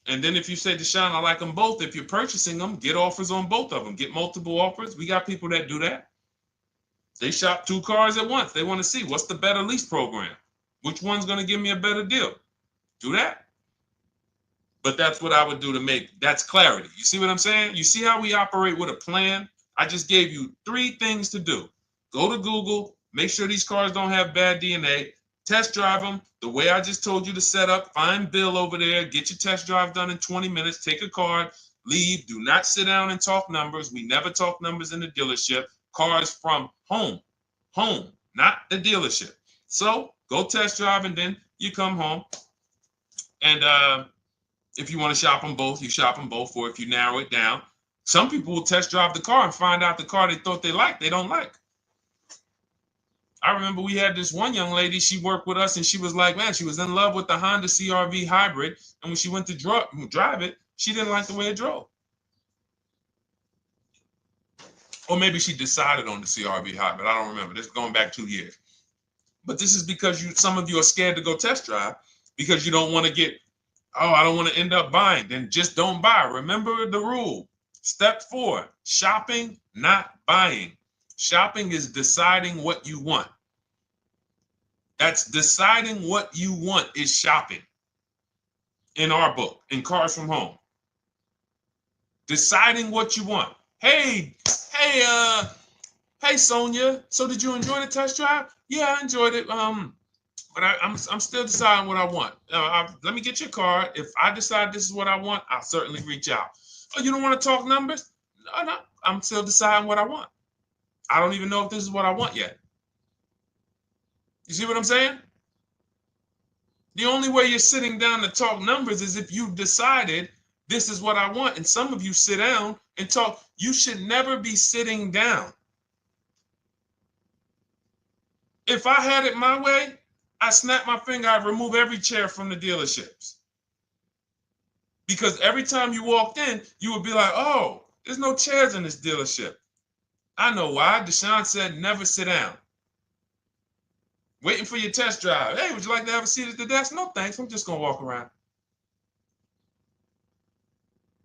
And then if you say, Deshone, I like them both, if you're purchasing them, get offers on both of them. Get multiple offers. We got people that do that. They shop 2 cars at once. They want to see what's the better lease program. Which one's going to give me a better deal? Do that. But that's what I would do to make, that's clarity. You see what I'm saying? You see how we operate with a plan? I just gave you 3 things to do. Go to Google, make sure these cars don't have bad DNA, test drive them the way I just told you to set up, find Bill over there, get your test drive done in 20 minutes, take a card, leave, do not sit down and talk numbers. We never talk numbers in the dealership. Cars from home, not the dealership. So go test drive and then you come home. And if you want to shop them both, you shop them both. Or if you narrow it down, some people will test drive the car and find out the car they thought they liked, they don't like. I remember we had this one young lady, she worked with us and she was like, man, she was in love with the Honda CR-V hybrid. And when she went to drive it, she didn't like the way it drove. Or maybe she decided on the CR-V hybrid. I don't remember. This is going back 2 years. But this is because some of you are scared to go test drive because you don't want to get, oh, I don't want to end up buying. Then just don't buy. Remember the rule. Step 4, shopping, not buying. Shopping is deciding what you want. That's deciding what you want is shopping in our book, in Cars from Home. Deciding what you want. Hey, Sonia. So did you enjoy the test drive? Yeah, I enjoyed it. But I'm still deciding what I want. Let me get your card. If I decide this is what I want, I'll certainly reach out. Oh, you don't want to talk numbers? No, I'm still deciding what I want. I don't even know if this is what I want yet. You see what I'm saying? The only way you're sitting down to talk numbers is if you've decided this is what I want. And some of you sit down and talk. You should never be sitting down. If I had it my way, I snap my finger, I'd remove every chair from the dealerships. Because every time you walked in, you would be like, oh, there's no chairs in this dealership. I know why. Deshone said never sit down. Waiting for your test drive. Hey, would you like to have a seat at the desk? No, thanks. I'm just going to walk around.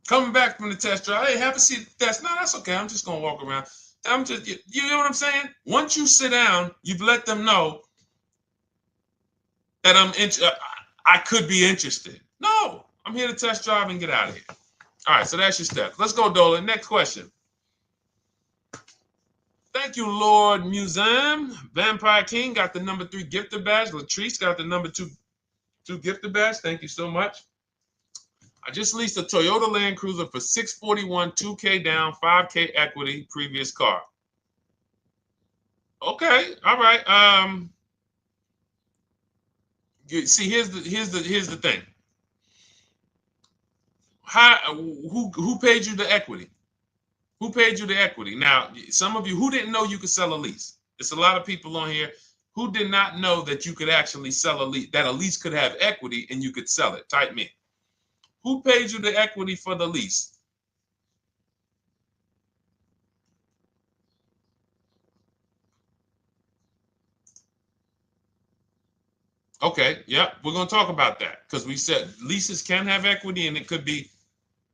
Coming back from the test drive. Hey, have a seat at the desk. No, that's okay. I'm just going to walk around. You know what I'm saying? Once you sit down, you've let them know that I could be interested. No, I'm here to test drive and get out of here. All right, so that's your steps. Let's go, Dolan. Next question. Thank you, Lord Museum. Vampire King got the number 3 gifter badge. Latrice got the number 2 gifter badge. Thank you so much. I just leased a Toyota Land Cruiser for $641, $2K down, $5K equity, previous car. Okay, all right. See, here's the thing. Who paid you the equity? Who paid you the equity? Now, some of you who didn't know you could sell a lease. There's a lot of people on here who did not know that you could actually sell a lease, that a lease could have equity and you could sell it. Type me. Who paid you the equity for the lease? Okay, yep, we're going to talk about that because we said leases can have equity and it could be,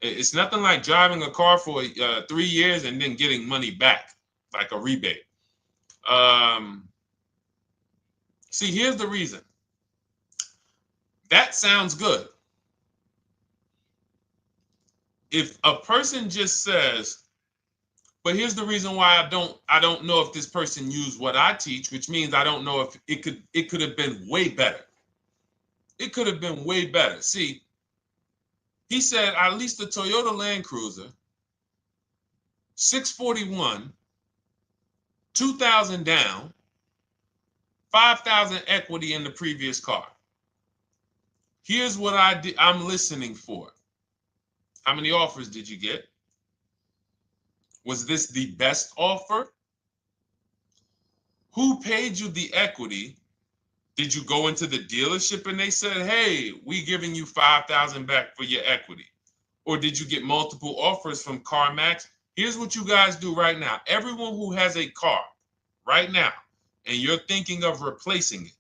it's nothing like driving a car for 3 years and then getting money back, like a rebate. See, here's the reason. That sounds good. If a person just says, But here's the reason why I don't know if this person used what I teach, which means I don't know if it could have been way better. It could have been way better. See, he said I leased a Toyota Land Cruiser, 641, 2,000 down, 5,000 equity in the previous car. Here's what I'm listening for. How many offers did you get? Was this the best offer? Who paid you the equity? Did you go into the dealership and they said, hey, we giving you 5,000 back for your equity? Or did you get multiple offers from CarMax? Here's what you guys do right now. Everyone who has a car right now, and you're thinking of replacing it,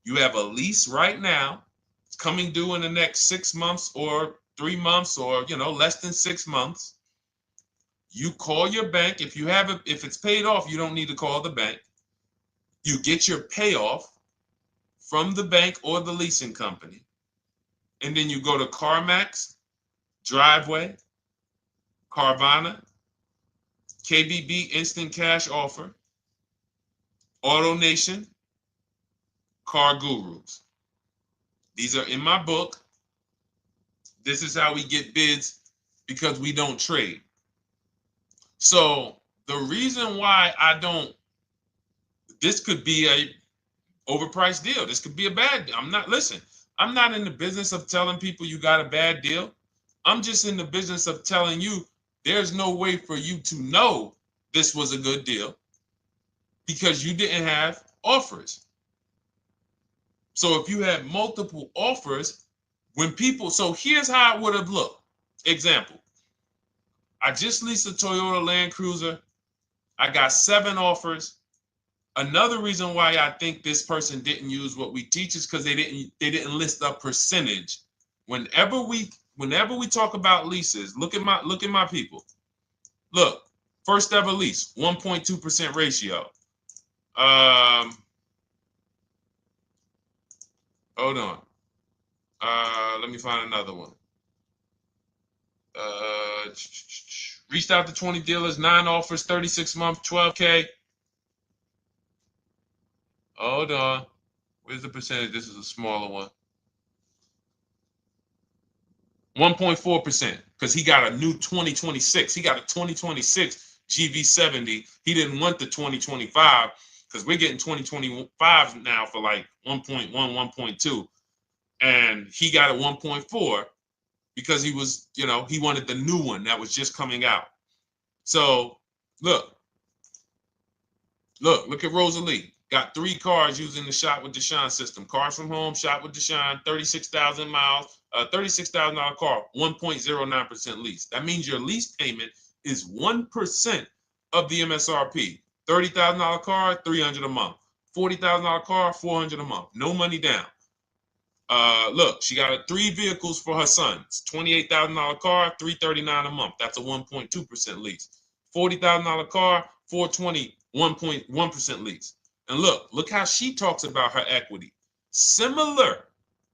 you have a lease right now. It's coming due in the next 6 months or 3 months or, less than 6 months. You call your bank. If it's paid off, you don't need to call the bank. You get your payoff from the bank or the leasing company. And then you go to CarMax, Driveway, Carvana, KBB Instant Cash Offer, AutoNation, Car Gurus. These are in my book. This is how we get bids because we don't trade. So the reason why this could be a overpriced deal. This could be a bad deal. I'm not in the business of telling people you got a bad deal. I'm just in the business of telling you there's no way for you to know this was a good deal because you didn't have offers. So if you had multiple offers, so here's how it would have looked. Example, I just leased a Toyota Land Cruiser. I got 7 offers. Another reason why I think this person didn't use what we teach is because they didn't list a percentage. Whenever we talk about leases, look at my people. Look, first ever lease, 1.2% ratio. Hold on. Let me find another one. Reached out to 20 dealers, 9 offers, 36 months, 12K. Hold on. Where's the percentage? This is a smaller one. 1.4%, because he got a new 2026. He got a 2026 GV70. He didn't want the 2025 because we're getting 2025 now for like 1.1, 1.2. And he got a 1.4 because he was, he wanted the new one that was just coming out. So look at Rosalie. Got 3 cars using the Shop with Deshone system. Cars from home, Shop with Deshone, 36,000 miles, $36,000 car, 1.09% lease. That means your lease payment is 1% of the MSRP. $30,000 car, $300 a month. $40,000 car, $400 a month. No money down. Look, she got 3 vehicles for her sons. $28,000 car, $339 a month. That's a 1.2% lease. $40,000 car, $420, 1.1% lease. And look how she talks about her equity. Similar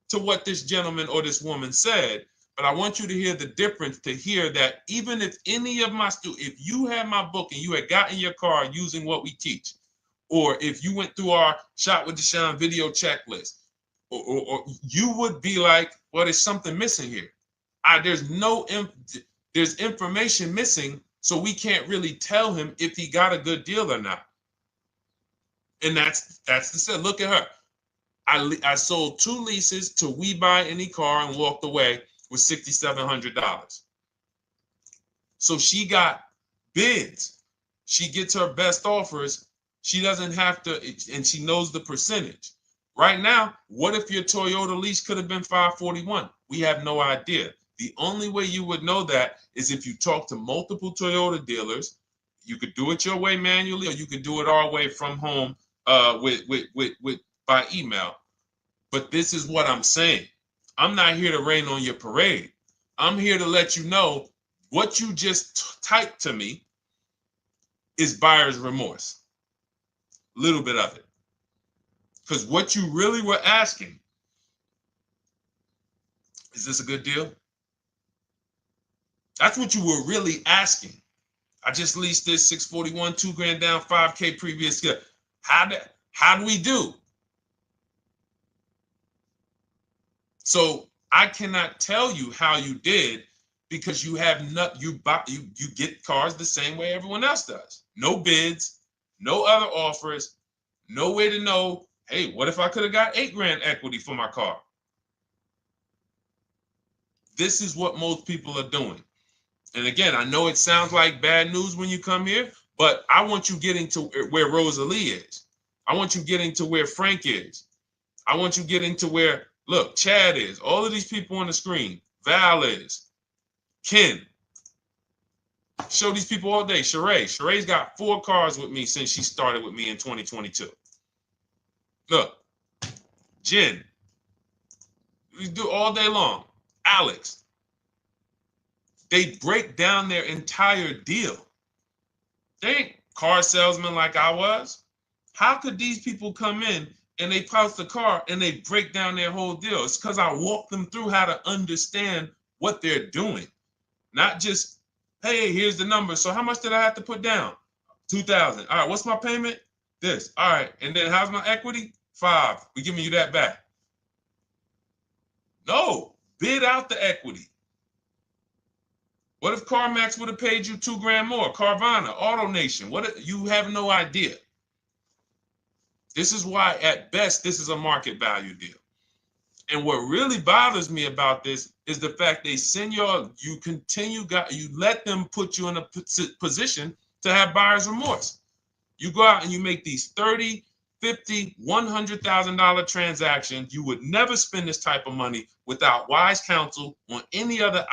to what this gentleman or this woman said, but I want you to hear the difference, to hear that even if any of my students, if you had my book and you had gotten your car using what we teach, or if you went through our Shop with Deshone video checklist, or you would be like, well, there's something missing here. There's information missing, so we can't really tell him if he got a good deal or not. And that's the set. Look at her. I sold 2 leases to We Buy Any Car and walked away with $6,700. So she got bids. She gets her best offers. She doesn't have to, and she knows the percentage. Right now, what if your Toyota lease could have been $541? We have no idea. The only way you would know that is if you talk to multiple Toyota dealers. You could do it your way manually, or you could do it our way from home by email. But this is what I'm saying. I'm not here to rain on your parade. I'm here to let you know what you just typed to me is buyer's remorse. A little bit of it. Because what you really were asking, is this a good deal? That's what you were really asking. I just leased this 641, 2 grand down, 5K previous. How do we do? So I cannot tell you how you did because you have not you get cars the same way everyone else does. No bids, no other offers, no way to know, hey, what if I could have got 8 grand equity for my car? This is what most people are doing. And again, I know it sounds like bad news when you come here, but I want you getting to where Rosalie is. I want you getting to where Frank is. I want you getting to where, look, Chad is. All of these people on the screen. Val is. Ken. Show these people all day. Sheree. Sheree's got 4 cars with me since she started with me in 2022. Look. Jen. We do all day long. Alex. They break down their entire deal. They ain't car salesmen like I was. How could these people come in and they pounce the car and they break down their whole deal? It's because I walk them through how to understand what they're doing. Not just, hey, here's the number. So how much did I have to put down? 2,000. All right, what's my payment? This. All right, and then how's my equity? 5. We're giving you that back. No, bid out the equity. What if CarMax would have paid you 2 grand more? Carvana, AutoNation, you have no idea. This is why, at best, this is a market value deal. And what really bothers me about this is the fact they send you let them put you in a position to have buyer's remorse. You go out and you make these $30,000, $50,000, $100,000 transactions. You would never spend this type of money without wise counsel on any other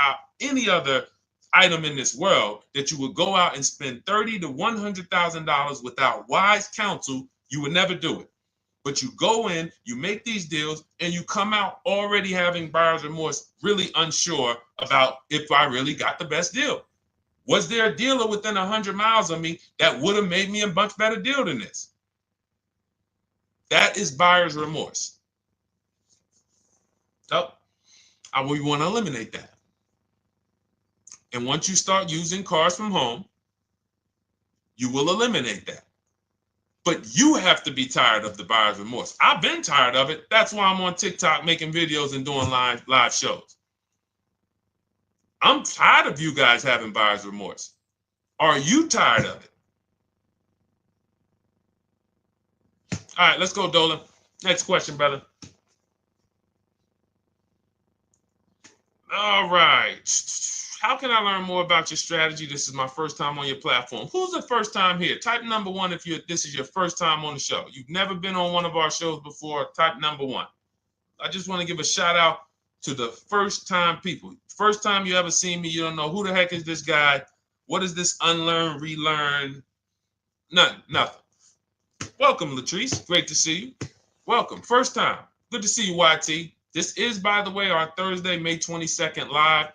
item in this world. That you would go out and spend $30,000 to $100,000 without wise counsel. You would never do it. But you go in, you make these deals, and you come out already having buyer's remorse, really unsure about if I really got the best deal. Was there a dealer within 100 miles of me that would have made me a much better deal than this? That is buyer's remorse. So we want to eliminate that. And once you start using cars from home, you will eliminate that. But you have to be tired of the buyer's remorse. I've been tired of it. That's why I'm on TikTok making videos and doing live shows. I'm tired of you guys having buyer's remorse. Are you tired of it? All right, let's go, Dolan. Next question, brother. All right. How can I learn more about your strategy? This is my first time on your platform. Who's the first time here? Type number 1 if this is your first time on the show. You've never been on one of our shows before. Type number 1. I just want to give a shout out to the first time people. First time you ever seen me, you don't know who the heck is this guy. What is this unlearn, relearn? Nothing. Welcome, Latrice. Great to see you. Welcome. First time. Good to see you, YT. This is, by the way, our Thursday, May 22nd live.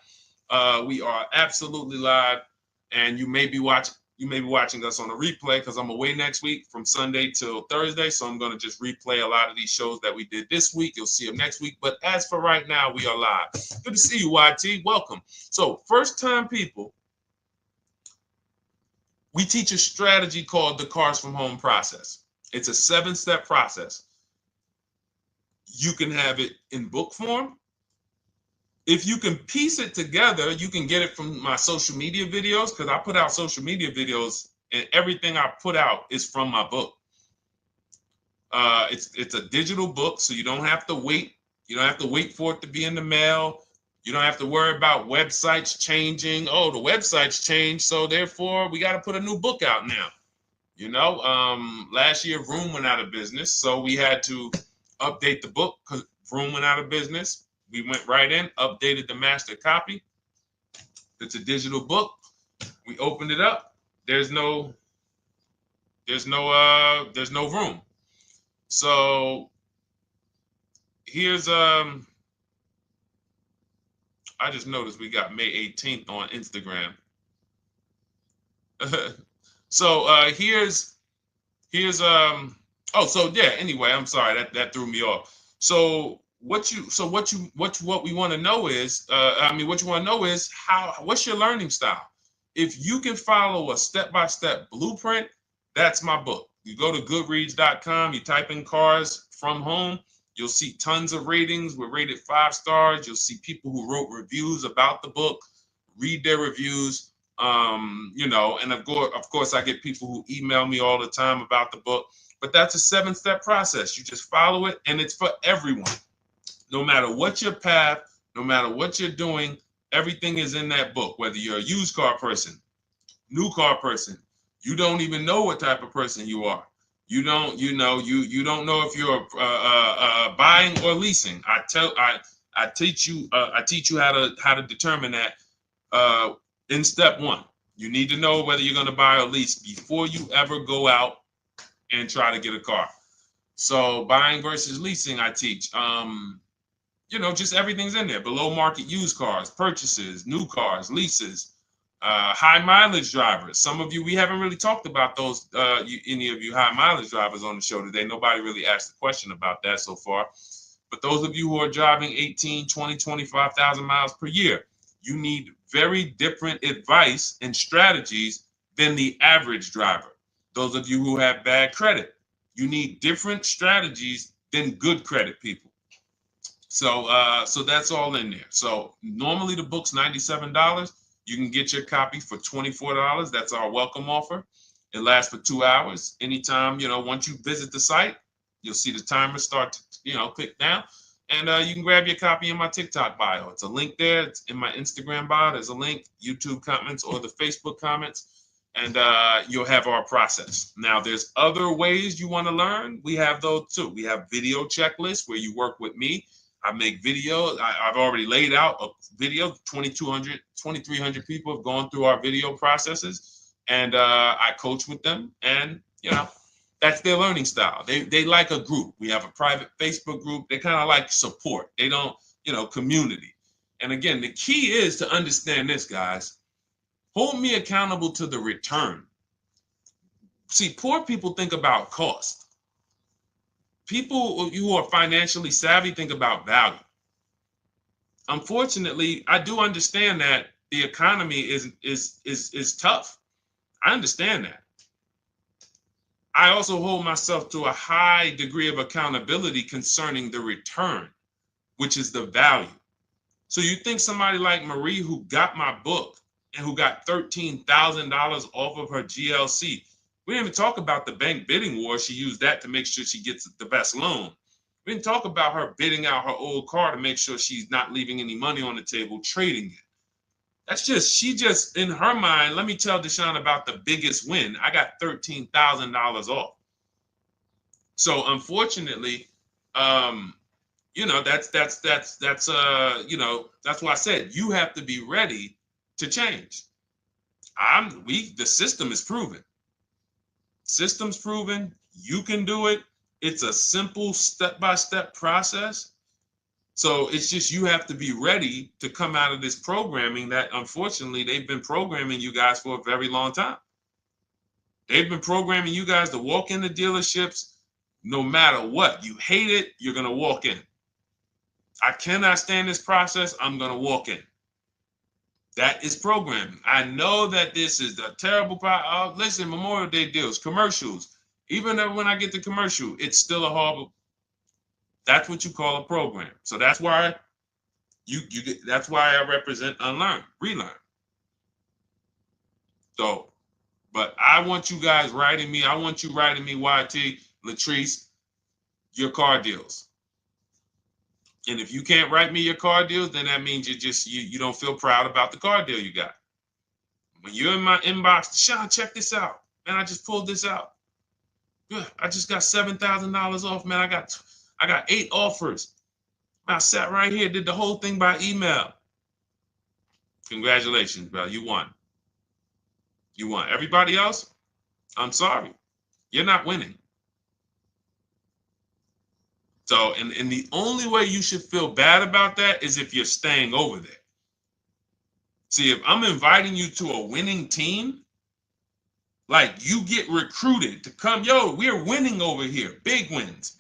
We are absolutely live, and you may be watching us on a replay because I'm away next week from Sunday till Thursday, so I'm going to just replay a lot of these shows that we did this week. You'll see them next week, but as for right now, we are live. Good to see you, YT. Welcome. So, first time people, we teach a strategy called the Cars from Home process. It's a 7-step process. You can have it in book form. If you can piece it together, you can get it from my social media videos, because I put out social media videos and everything I put out is from my book. It's a digital book, so you don't have to wait. You don't have to wait for it to be in the mail. You don't have to worry about websites changing. Oh, the website's changed, so therefore we got to put a new book out now. You know, last year Vroom went out of business, so we had to update the book because Vroom went out of business. We went right in, updated the master copy. It's a digital book. We opened it up. There's no room. So here's I just noticed we got May 18th on Instagram. So here's anyway, I'm sorry that threw me off. So what we want to know is what's your learning style? If you can follow a step-by-step blueprint, that's my book. You go to goodreads.com, you type in cars from home, you'll see tons of ratings. We're rated 5 stars. You'll see people who wrote reviews about the book, read their reviews. And of course, I get people who email me all the time about the book. But that's a 7-step process. You just follow it, and it's for everyone. No matter what your path, no matter what you're doing, everything is in that book. Whether you're a used car person, new car person, you don't even know what type of person you are. You don't know if you're buying or leasing. I teach you how to determine that in step 1. You need to know whether you're going to buy or lease before you ever go out and try to get a car. So buying versus leasing, I teach. Just everything's in there. Below market used cars, purchases, new cars, leases, high mileage drivers. Some of you, we haven't really talked about those, any of you high mileage drivers on the show today. Nobody really asked a question about that so far. But those of you who are driving 18, 20, 25,000 miles per year, you need very different advice and strategies than the average driver. Those of you who have bad credit, you need different strategies than good credit people. So that's all in there. So normally the book's $97. You can get your copy for $24. That's our welcome offer. It lasts for 2 hours. Anytime, once you visit the site, you'll see the timer start to, click down. And you can grab your copy in my TikTok bio. It's a link there. It's in my Instagram bio. There's a link, YouTube comments or the Facebook comments. And you'll have our process. Now, there's other ways you want to learn. We have those too. We have video checklists where you work with me. I make videos. I've already laid out a video. 2,300 people have gone through our video processes, and I coach with them. And that's their learning style. They like a group. We have a private Facebook group. They kind of like support. They don't, community. And again, the key is to understand this, guys. Hold me accountable to the return. See, poor people think about cost. People who are financially savvy think about value. Unfortunately, I do understand that the economy is tough. I understand that. I also hold myself to a high degree of accountability concerning the return, which is the value. So you think somebody like Marie, who got my book and who got $13,000 off of her GLC, we didn't even talk about the bank bidding war. She used that to make sure she gets the best loan. We didn't talk about her bidding out her old car to make sure she's not leaving any money on the table, trading it. She just, in her mind, let me tell Deshone about the biggest win. I got $13,000 off. So unfortunately, that's why I said you have to be ready to change. The system is proven. System's proven. You can do it. It's a simple step-by-step process. So it's just you have to be ready to come out of this programming that unfortunately they've been programming you guys for a very long time. They've been programming you guys to walk into dealerships no matter what. You hate it, you're going to walk in. I cannot stand this process, I'm going to walk in. That is programming. I know that this is the terrible part. Listen, Memorial Day deals, commercials. Even when I get the commercial, it's still a horrible. That's what you call a program. So that's why that's why I represent unlearn, relearn. So, but I want you guys writing me. I want you writing me, YT, Latrice, your car deals. And if you can't write me your car deals, then that means you don't feel proud about the car deal you got. When you're in my inbox, Deshone, check this out. Man, I just pulled this out. Good. I just got $7,000 off, man. I got 8 offers. I sat right here, did the whole thing by email. Congratulations, bro. You won. You won. Everybody else, I'm sorry. You're not winning. So, and the only way you should feel bad about that is if you're staying over there. See, if I'm inviting you to a winning team, like you get recruited to come, yo, we're winning over here. Big wins,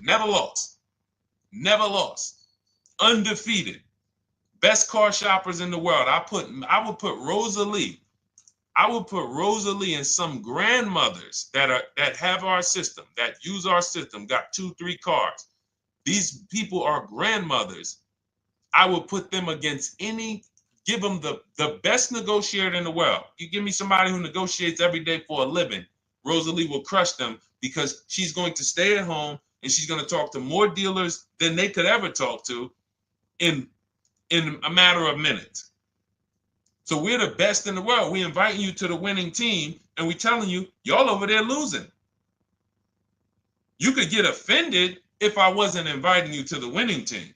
never lost. Never lost. Undefeated. Best car shoppers in the world. I would put Rosalie I would put Rosalie and some grandmothers that have our system, that use our system, got 2-3 cars. These people are grandmothers. I would put them against give them the best negotiator in the world. You give me somebody who negotiates every day for a living, Rosalie will crush them because she's going to stay at home and she's going to talk to more dealers than they could ever talk to in a matter of minutes. So we're the best in the world. We inviting you to the winning team and we telling you, y'all over there losing. You could get offended if I wasn't inviting you to the winning team.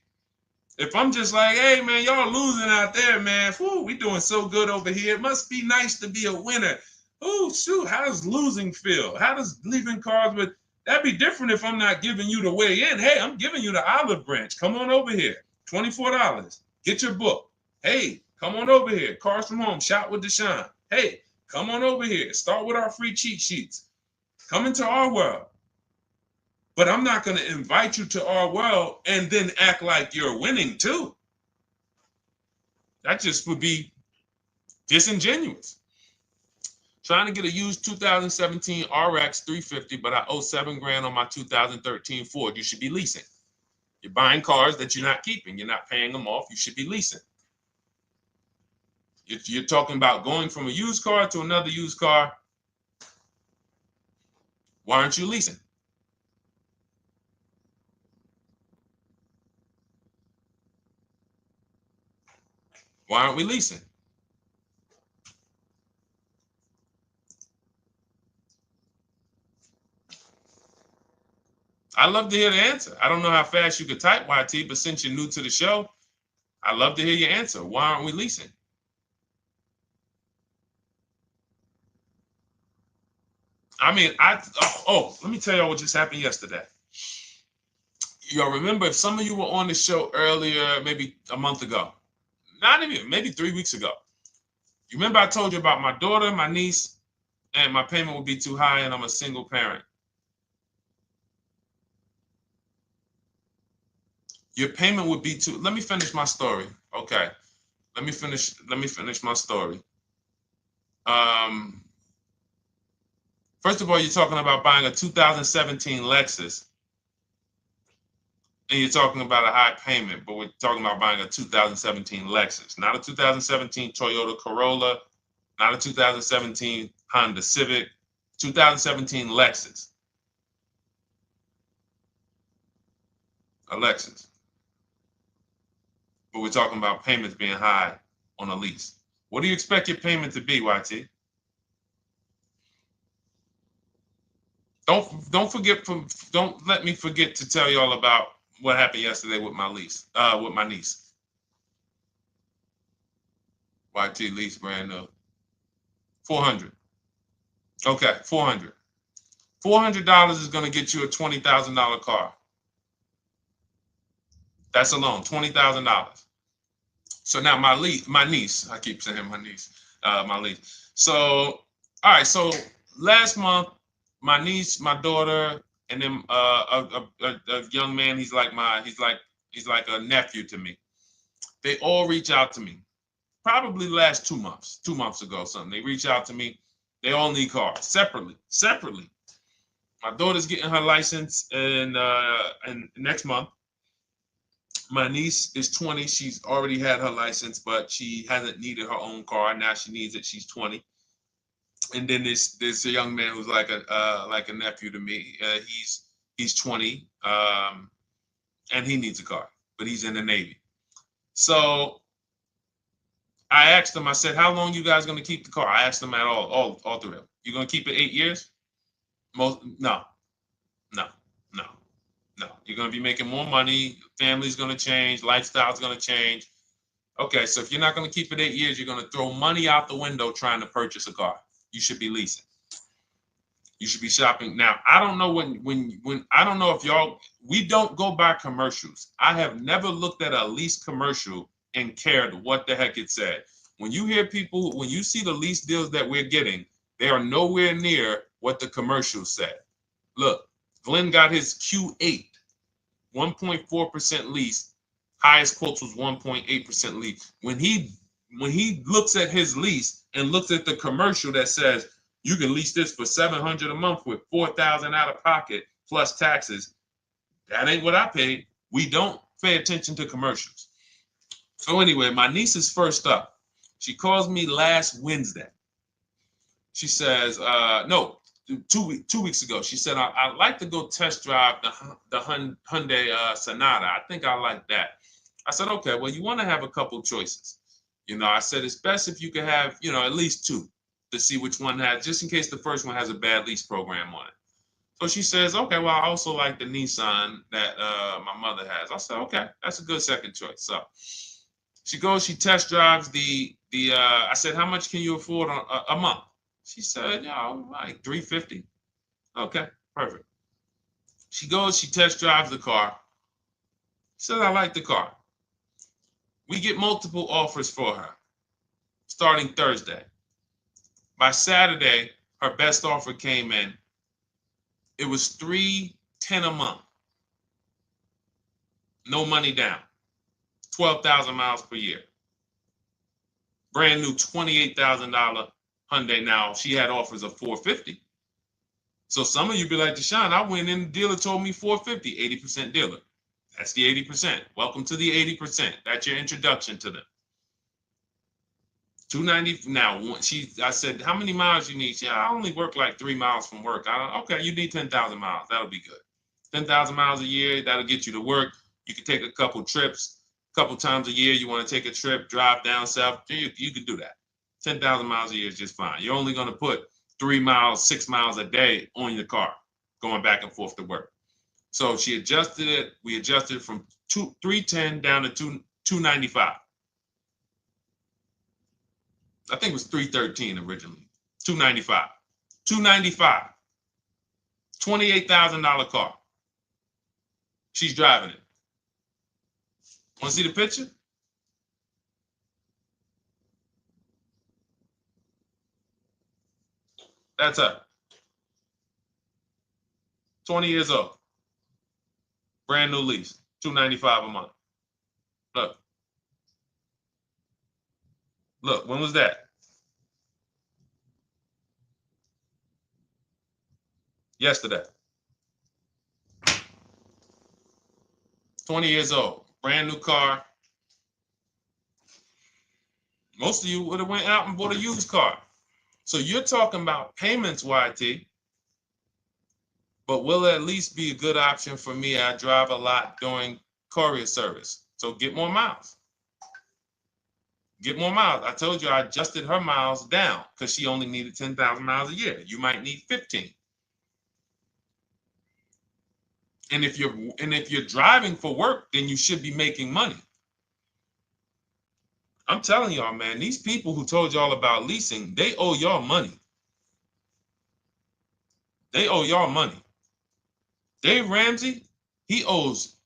If I'm just like, hey, man, y'all losing out there, man. Whew, we doing so good over here. It must be nice to be a winner. Oh, shoot, how does losing feel? How does leaving cars with... That'd be different if I'm not giving you the way in. Hey, I'm giving you the olive branch. Come on over here. $24. Get your book. Hey, come on over here. Cars from Home. Shop with Deshone. Hey, come on over here. Start with our free cheat sheets. Come into our world. But I'm not going to invite you to our world and then act like you're winning too. That just would be disingenuous. Trying to get a used 2017 RX 350, but I owe $7,000 on my 2013 Ford. You should be leasing. You're buying cars that you're not keeping. You're not paying them off. You should be leasing. You're talking about going from a used car to another used car. Why aren't you leasing? Why aren't we leasing? I'd love to hear the answer. I don't know how fast you could type, YT, but since you're new to the show, I'd love to hear your answer. Why aren't we leasing? I mean, let me tell y'all what just happened yesterday. Y'all remember, if some of you were on the show earlier, maybe a month ago, not even, maybe 3 weeks ago, you remember I told you about my daughter, my niece, and my payment would be too high and I'm a single parent. Your payment would be too... Let me finish my story. Okay. Let me finish my story. First of all, you're talking about buying a 2017 Lexus. And you're talking about a high payment, but we're talking about buying a 2017 Lexus, not a 2017 Toyota Corolla, not a 2017 Honda Civic, 2017 Lexus. A Lexus. But we're talking about payments being high on a lease. What do you expect your payment to be, YT? Don't let me forget to tell y'all about what happened yesterday with my niece. YT lease brand new. 400. Okay, 400. $400 is going to get you a $20,000 car. That's alone, $20,000. So now my niece, I keep saying my niece, my lease. So, all right, so last month, my niece, my daughter, and then a young man, he's like a nephew to me. They all reach out to me. Probably the last 2 months, 2 months ago, something. They reach out to me. They all need cars separately. My daughter's getting her license in next month. My niece is 20. She's already had her license, but she hasn't needed her own car. Now she needs it. She's 20. And then there's a young man who's like a nephew to me. He's 20, and he needs a car, but he's in the Navy. So I asked him. I said, "How long you guys gonna keep the car?" I asked them at all three of them. You gonna keep it 8 years? No. You're gonna be making more money. Family's gonna change. Lifestyle's gonna change. Okay, so if you're not gonna keep it 8 years, you're gonna throw money out the window trying to purchase a car. You should be leasing. You should be shopping. Now, I don't know when I don't know if we don't go by commercials. I have never looked at a lease commercial and cared what the heck it said. When you see the lease deals that we're getting, they are nowhere near what the commercial said. Look, Glenn got his Q8, 1.4% lease. Highest quotes was 1.8% lease. When he when he looks at his lease and looks at the commercial that says you can lease this for $700 a month with $4,000 out of pocket plus taxes, that ain't what I paid. We don't pay attention to commercials. So anyway, my niece is first up. She calls me last Wednesday. She says, no, 2 weeks ago. She said, I'd like to go test drive the Hyundai Sonata. I think I like that. I said, okay, well, you want to have a couple choices. I said, it's best if you could have, at least two to see which one has, just in case the first one has a bad lease program on it. So she says, okay, well, I also like the Nissan that my mother has. I said, okay, that's a good second choice. So she goes, she test drives I said, how much can you afford a month? She said, like $350. Okay, perfect. She goes, she test drives the car. Says, I like the car. We get multiple offers for her starting Thursday. By Saturday, her best offer came in. It was $310 a month. No money down. 12,000 miles per year. Brand new $28,000 Hyundai. Now, she had offers of $450. So some of you be like, Deshone, I went in, the dealer told me $450, 80% dealer. That's the 80%. Welcome to the 80%. That's your introduction to them. $290. Now, I said, how many miles you need? I only work like 3 miles from work. Okay, you need 10,000 miles. That'll be good. 10,000 miles a year, that'll get you to work. You can take a couple trips, a couple times a year. You want to take a trip, drive down south. You can do that. 10,000 miles a year is just fine. You're only going to put 3 miles, 6 miles a day on your car, going back and forth to work. So she adjusted it. We adjusted it from $310 down to $295. I think it was $313 originally. $295. $295. $28,000 car. She's driving it. Want to see the picture? That's her. 20 years old. Brand new lease. $295 a month. Look. Look, when was that? Yesterday. 20 years old. Brand new car. Most of you would have went out and bought a used car. So you're talking about payments, YT. But will it at least be a good option for me? I drive a lot during courier service. So get more miles. Get more miles. I told you I adjusted her miles down because she only needed 10,000 miles a year. You might need 15. And if you're driving for work, then you should be making money. I'm telling y'all, man, these people who told y'all about leasing, they owe y'all money. They owe y'all money. Dave Ramsey, he owes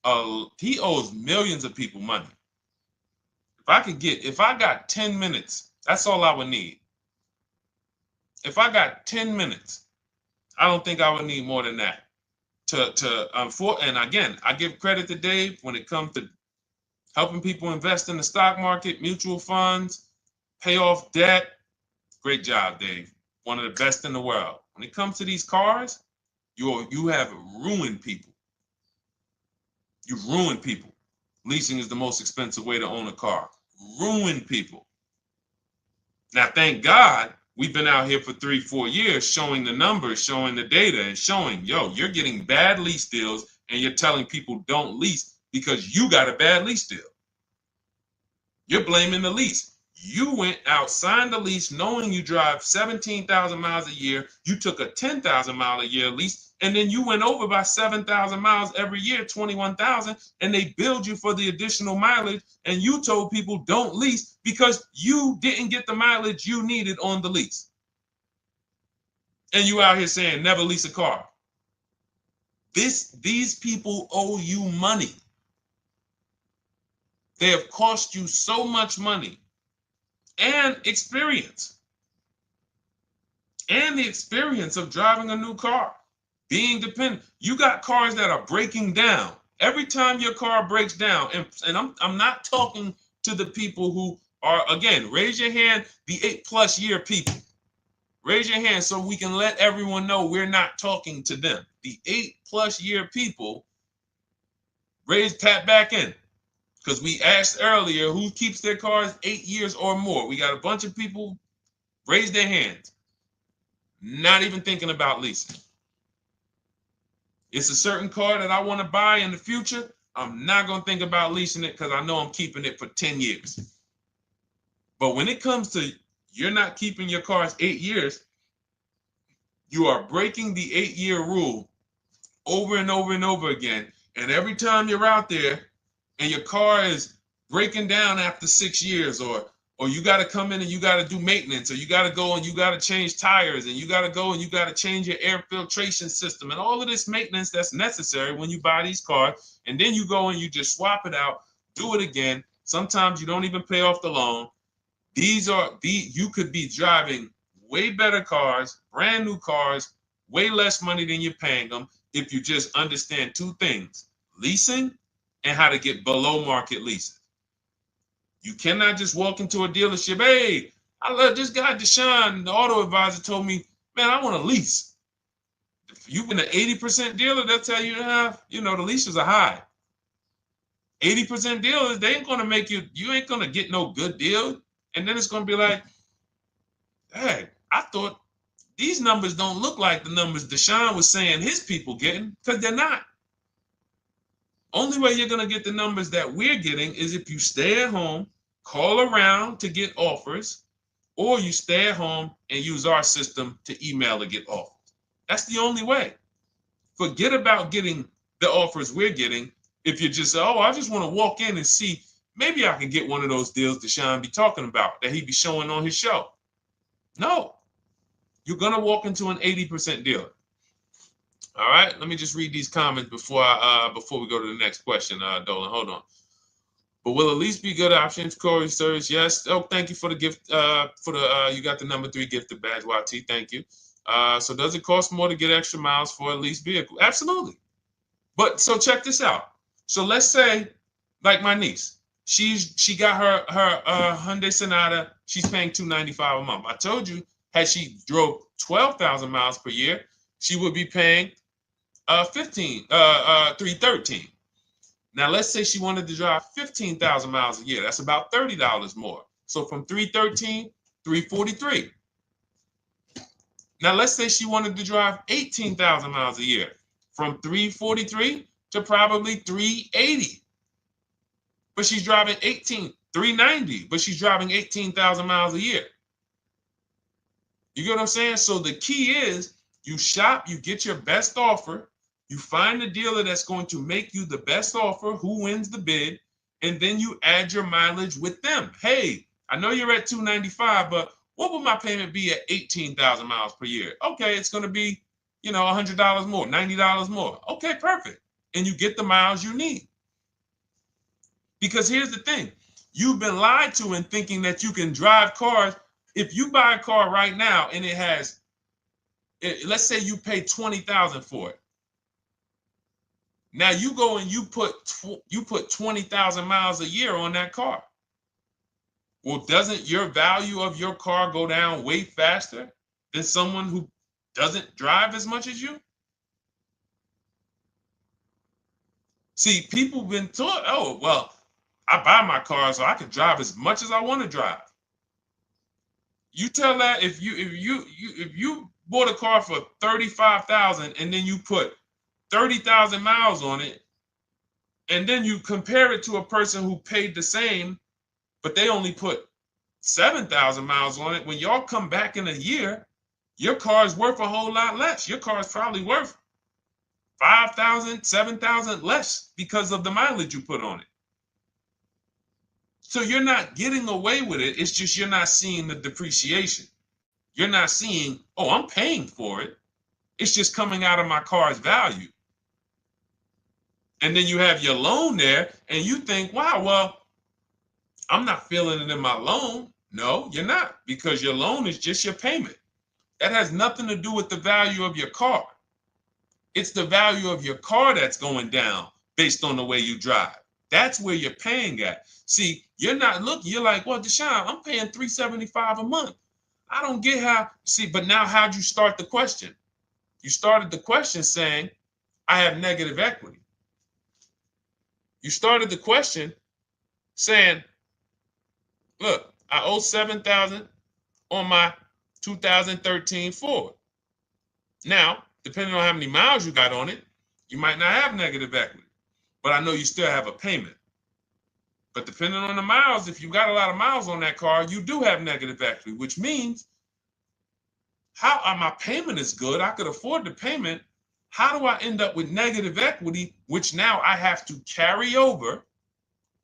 millions of people money. If I got 10 minutes, that's all I would need. If I got 10 minutes, I don't think I would need more than that. And again, I give credit to Dave when it comes to helping people invest in the stock market, mutual funds, pay off debt. Great job, Dave. One of the best in the world. When it comes to these cars, you have ruined people. You've ruined people. Leasing is the most expensive way to own a car. Ruined people. Now, thank God, we've been out here for 3-4 years showing the numbers, showing the data, and showing, you're getting bad lease deals, and you're telling people don't lease because you got a bad lease deal. You're blaming the lease. You went out, signed the lease, knowing you drive 17,000 miles a year. You took a 10,000 mile a year lease, and then you went over by 7,000 miles every year, 21,000, and they billed you for the additional mileage, and you told people don't lease because you didn't get the mileage you needed on the lease. And you out here saying never lease a car. These people owe you money. They have cost you so much money and experience. And the experience of driving a new car, being dependent. You got cars that are breaking down. Every time your car breaks down, and I'm not talking to the people who Or again, raise your hand, the 8+ year people. Raise your hand so we can let everyone know we're not talking to them. The 8+ year people, tap back in. Because we asked earlier who keeps their cars 8 years or more. We got a bunch of people raise their hands. Not even thinking about leasing. It's a certain car that I want to buy in the future. I'm not going to think about leasing it because I know I'm keeping it for 10 years. But when it comes to you're not keeping your cars 8 years, you are breaking the 8-year rule over and over and over again. And every time you're out there and your car is breaking down after 6 years, or you got to come in and you got to do maintenance, or you got to go and you got to change tires, and you got to go and you got to change your air filtration system, and all of this maintenance that's necessary when you buy these cars, and then you go and you just swap it out, do it again. Sometimes you don't even pay off the loan. You could be driving way better cars, brand new cars, way less money than you're paying them if you just understand 2 things: leasing and how to get below market leases. You cannot just walk into a dealership. Hey, I love this guy, Deshone, the auto advisor, told me, man, I want a lease. If you've been an 80% dealer, they'll tell you, the leases are high. 80% dealers, they ain't going to make you ain't going to get no good deal. And then it's going to be like, hey, I thought these numbers don't look like the numbers Deshone was saying his people getting, because they're not. Only way you're going to get the numbers that we're getting is if you stay at home, call around to get offers, or you stay at home and use our system to email to get offers. That's the only way. Forget about getting the offers we're getting. If you just say, oh, I just want to walk in and see, maybe I can get one of those deals Deshone be talking about that he be showing on his show. No, you're going to walk into an 80% dealer. All right, let me just read these comments before we go to the next question, Dolan. Hold on. But will at least be good options, Corey Sturge? Yes. Oh, thank you for the gift. You got the number 3 gifted badge, YT. Thank you. So does it cost more to get extra miles for a leased vehicle? Absolutely. But so check this out. So let's say, like my niece, she got her Hyundai Sonata. She's paying $295 a month. I told you, had she drove 12,000 miles per year, she would be paying $313. Now let's say she wanted to drive 15,000 miles a year. That's about $30 more. So from $313, $343. Now let's say she wanted to drive 18,000 miles a year, from $343 to probably $380. But she's driving $390, but she's driving 18,000 miles a year. You get what I'm saying? So the key is you shop, you get your best offer, you find the dealer that's going to make you the best offer, who wins the bid, and then you add your mileage with them. Hey, I know you're at $295, but what would my payment be at 18,000 miles per year? Okay, it's going to be, $100 more, $90 more. Okay, perfect. And you get the miles you need. Because here's the thing. You've been lied to in thinking that you can drive cars. If you buy a car right now and it has, let's say you pay $20,000 for it. Now you go and you put 20,000 miles a year on that car. Well, doesn't your value of your car go down way faster than someone who doesn't drive as much as you? See, people have been taught, oh, well, I buy my car so I can drive as much as I want to drive. You tell that if you bought a car for $35,000 and then you put 30,000 miles on it, and then you compare it to a person who paid the same, but they only put 7,000 miles on it. When y'all come back in a year, your car is worth a whole lot less. Your car is probably worth 5,000, 7,000 less because of the mileage you put on it. So you're not getting away with it. It's just you're not seeing the depreciation. You're not seeing, oh, I'm paying for it. It's just coming out of my car's value. And then you have your loan there and you think, wow, well, I'm not feeling it in my loan. No, you're not, because your loan is just your payment. That has nothing to do with the value of your car. It's the value of your car that's going down based on the way you drive. That's where you're paying at. See, you're not looking, you're like, well, Deshone, I'm paying $375 a month. I don't get how, see, but now how'd you start the question? You started the question saying, I have negative equity. You started the question saying, look, I owe $7,000 on my 2013 Ford. Now, depending on how many miles you got on it, you might not have negative equity, but I know you still have a payment. But depending on the miles, if you got a lot of miles on that car, you do have negative equity, which means my payment is good. I could afford the payment. How do I end up with negative equity, which now I have to carry over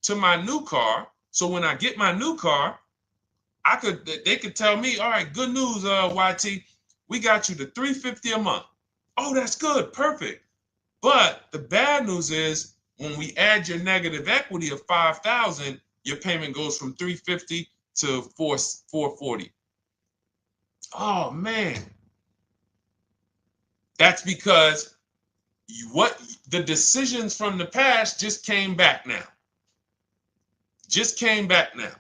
to my new car? So when I get my new car, they could tell me, all right, good news, YT, we got you to $350 a month. Oh, that's good, perfect. But the bad news is when we add your negative equity of $5,000, your payment goes from $350 to $440. Oh man, that's because the decisions from the past just came back now. Just came back now.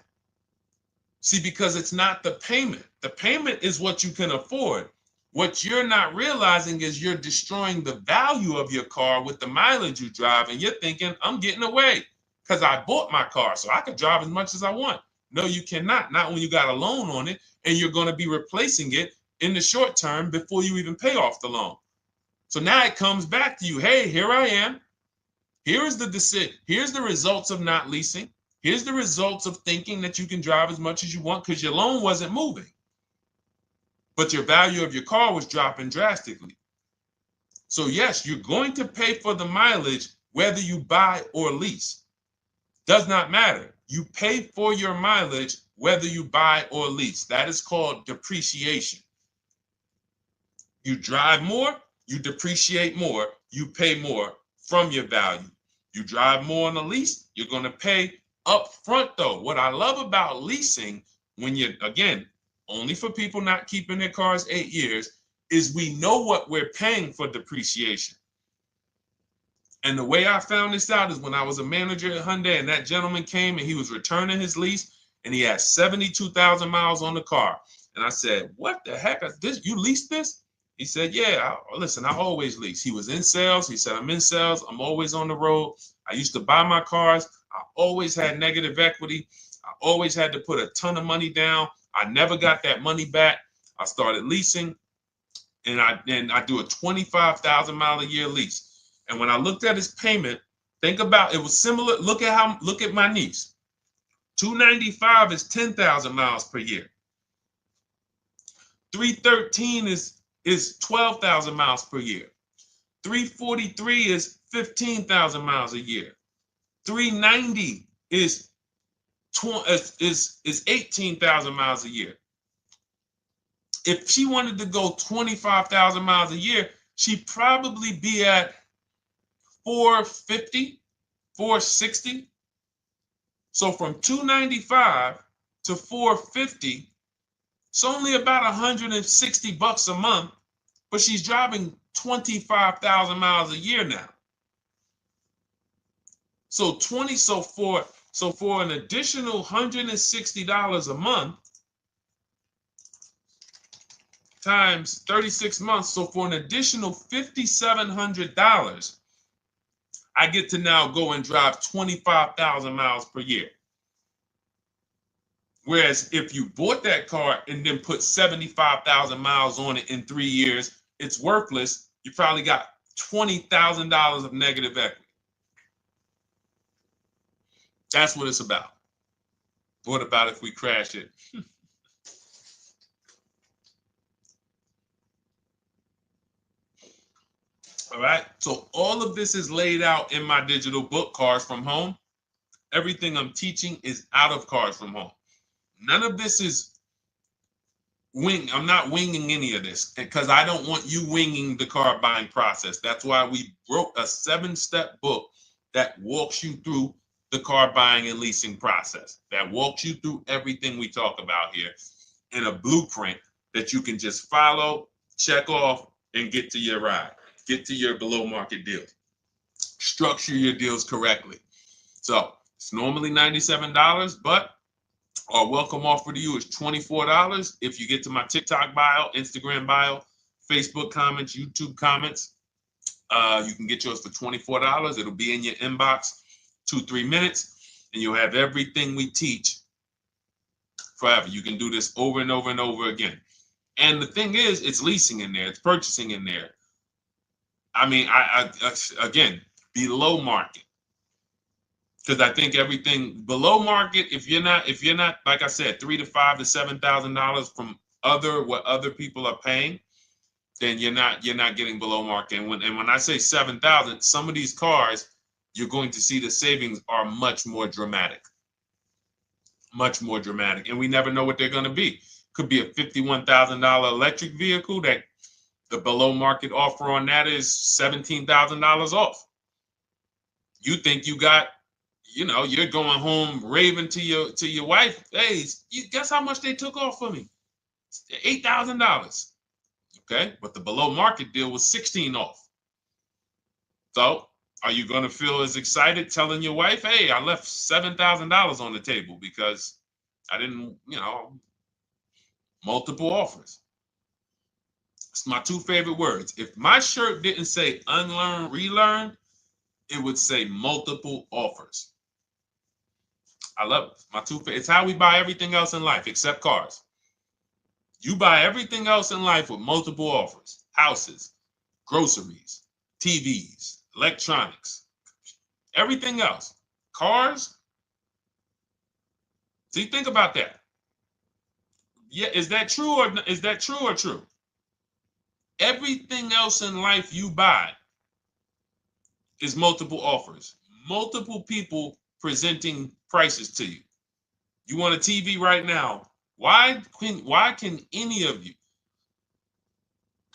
See, because it's not the payment. The payment is what you can afford. What you're not realizing is you're destroying the value of your car with the mileage you drive, and you're thinking, I'm getting away because I bought my car so I could drive as much as I want. No, you cannot. Not when you got a loan on it, and you're going to be replacing it in the short term before you even pay off the loan. So now it comes back to you. Hey, here I am. Here is the decision. Here's the results of not leasing. Here's the results of thinking that you can drive as much as you want because your loan wasn't moving. But your value of your car was dropping drastically. So yes, you're going to pay for the mileage whether you buy or lease. Does not matter. You pay for your mileage whether you buy or lease. That is called depreciation. You drive more, you depreciate more, you pay more from your value. You drive more on a lease, you're going to pay up front though. What I love about leasing, when you're, again, only for people not keeping their cars 8 years, is we know what we're paying for depreciation. And the way I found this out is when I was a manager at Hyundai and that gentleman came and he was returning his lease and he had 72,000 miles on the car. And I said, what the heck is this? You leased this? He said, yeah, listen, I always lease. He was in sales. He said, I'm in sales. I'm always on the road. I used to buy my cars. I always had negative equity. I always had to put a ton of money down. I never got that money back. I started leasing, and I do a 25,000 mile a year lease. And when I looked at his payment, think about it was similar. Look at my niece. 295 is 10,000 miles per year. 313 is 12,000 miles per year. 343 is 15,000 miles a year. 390 is 18,000 miles a year. If she wanted to go 25,000 miles a year, she'd probably be at 450, 460. So from 295 to 450, it's only about 160 bucks a month, but she's driving 25,000 miles a year now. So for an additional $160 a month times 36 months, so for an additional $5,700, I get to now go and drive 25,000 miles per year. Whereas if you bought that car and then put 75,000 miles on it in 3 years, it's worthless. You probably got $20,000 of negative equity. That's what it's about. What about if we crash it? All right. So all of this is laid out in my digital book, Cars from Home. Everything I'm teaching is out of Cars from Home. None of this is I'm not winging any of this because I don't want you winging the car buying process. That's why we wrote a 7-step book that walks you through the car buying and leasing process, that walks you through everything we talk about here in a blueprint that you can just follow, check off, and get to your ride, get to your below market deal. Structure your deals correctly. So it's normally $97, but our welcome offer to you is $24 if you get to my TikTok bio, Instagram bio, Facebook comments, YouTube comments. You can get yours for $24. It'll be in your inbox 2-3 minutes, and you'll have everything we teach forever. You can do this over and over and over again. And the thing is, it's leasing in there, it's purchasing in there. I mean, I again, below market. Because I think everything below market, if you're not, like I said, $3,000 to $5,000 to $7,000 from what other people are paying, then you're not getting below market. And when I say 7,000, some of these cars, you're going to see the savings are much more dramatic. Much more dramatic. And we never know what they're going to be. Could be a $51,000 electric vehicle that the below market offer on that is $17,000 off. You think you got, you're going home raving to your wife. Hey, you guess how much they took off for me? $8,000. Okay, but the below market deal was 16 off. So are you going to feel as excited telling your wife, hey, I left $7,000 on the table because I didn't, multiple offers. It's my two favorite words. If my shirt didn't say unlearn, relearn, it would say multiple offers. I love it. My two favorite. It's how we buy everything else in life except cars. You buy everything else in life with multiple offers. Houses, groceries, TVs, electronics, everything else. Cars. See, think about that. Yeah, is that true or true? Everything else in life you buy is multiple offers. Multiple people presenting prices to you. You want a TV right now. Why can any of you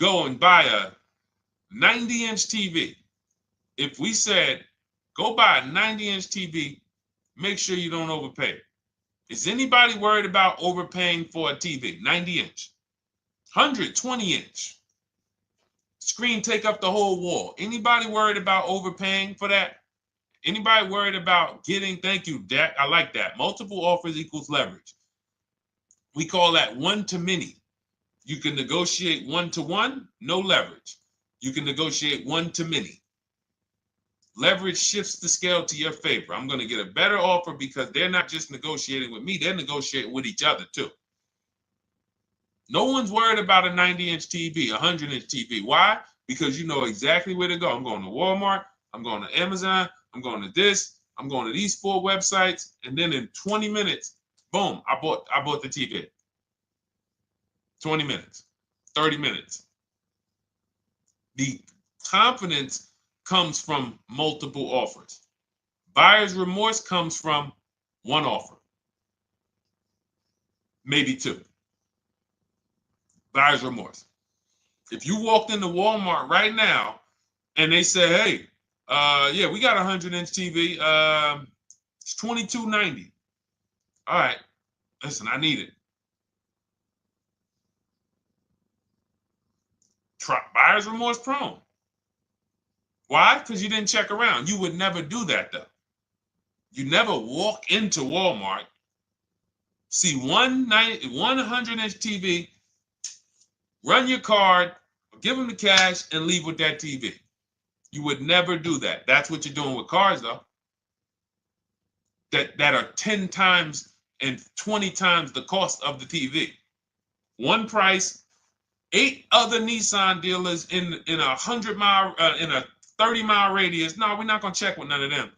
go and buy a 90-inch TV? If we said, go buy a 90-inch TV, make sure you don't overpay. Is anybody worried about overpaying for a TV? 90-inch, 120-inch. Screen take up the whole wall. Anybody worried about overpaying for that? Anybody worried about getting, thank you, Dak, I like that. Multiple offers equals leverage. We call that one to many. You can negotiate 1-to-1, no leverage. You can negotiate 1 to many. Leverage shifts the scale to your favor. I'm going to get a better offer because they're not just negotiating with me, they're negotiating with each other too. No one's worried about a 90-inch TV, a 100-inch TV. Why? Because you know exactly where to go. I'm going to Walmart, I'm going to Amazon, I'm going to this, I'm going to these 4 websites, and then in 20 minutes, boom, I bought the TV. 20 minutes, 30 minutes. The confidence comes from multiple offers. Buyer's remorse comes from one offer, maybe 2. Buyer's remorse. If you walked into Walmart right now and they say, hey, yeah, we got a 100-inch TV. It's $22.90. All right, listen, I need it. Buyer's remorse prone. Why? Because you didn't check around. You would never do that, though. You never walk into Walmart, see one 100-inch TV, run your card, give them the cash, and leave with that TV. You would never do that. That's what you're doing with cars, though. That are 10 times and 20 times the cost of the TV. One price, 8 other Nissan dealers in a 100-mile, in a 30-mile radius. No, we're not gonna check with none of them.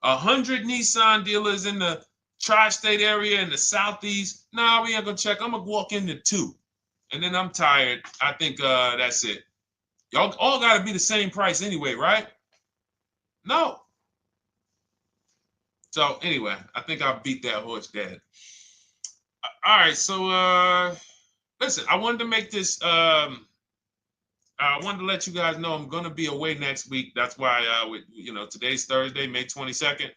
100 Nissan dealers in the tri-state area in the southeast. No, we ain't gonna check. I'm gonna walk into 2, and then I'm tired. I think that's it. Y'all all gotta be the same price anyway, right? No. So anyway, I think I beat that horse dead. All right, so listen, I wanted to make this. I wanted to let you guys know I'm gonna be away next week. That's why, today's Thursday, May 22nd,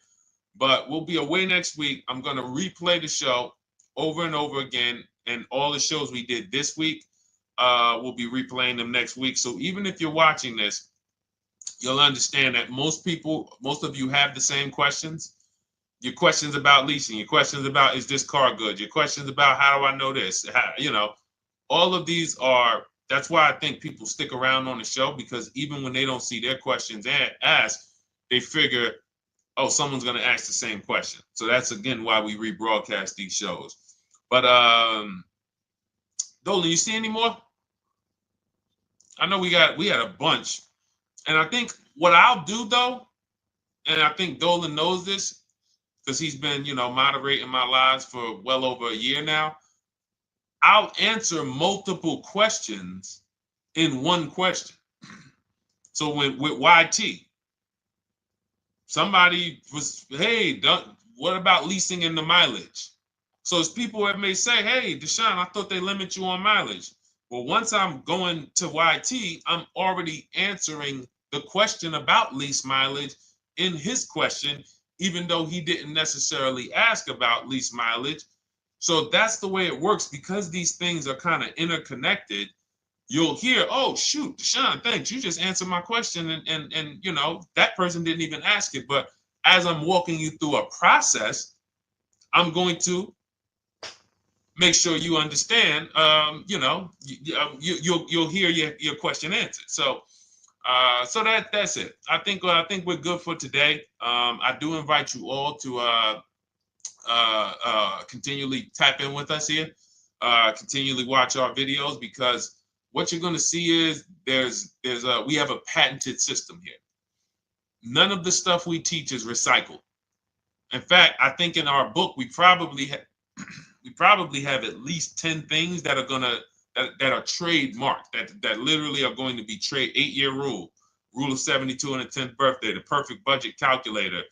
but we'll be away next week. I'm gonna replay the show over and over again, and all the shows we did this week, we'll be replaying them next week. So even if you're watching this, you'll understand that most of you have the same questions. Your questions about leasing, your questions about, is this car good? Your questions about, how do I know this? All of these are, that's why I think people stick around on the show, because even when they don't see their questions asked, they figure, oh, someone's going to ask the same question. So that's, again, why we rebroadcast these shows. But Dolan, you see any more? I know we had a bunch. And I think what I'll do, though, and I think Dolan knows this because he's been, moderating my lives for well over a year now, I'll answer multiple questions in one question. So with YT, somebody was, hey, what about leasing in the mileage? So as people that may say, hey, Deshone, I thought they limit you on mileage. Well, once I'm going to YT, I'm already answering the question about lease mileage in his question, even though he didn't necessarily ask about lease mileage. So that's the way it works. Because these things are kind of interconnected, you'll hear, oh, shoot, Deshone, thanks. You just answered my question. And that person didn't even ask it. But as I'm walking you through a process, I'm going to make sure you understand, you'll hear your question answered. So that's it. I think we're good for today. I do invite you all to continually tap in with us here, continually watch our videos, because what you're going to see is we have a patented system here. None of the stuff we teach is recycled. In fact, I think in our book we probably have at least 10 things that are that are trademarked, that literally are going to be 8-year rule of 72 and a 10th birthday, the perfect budget calculator,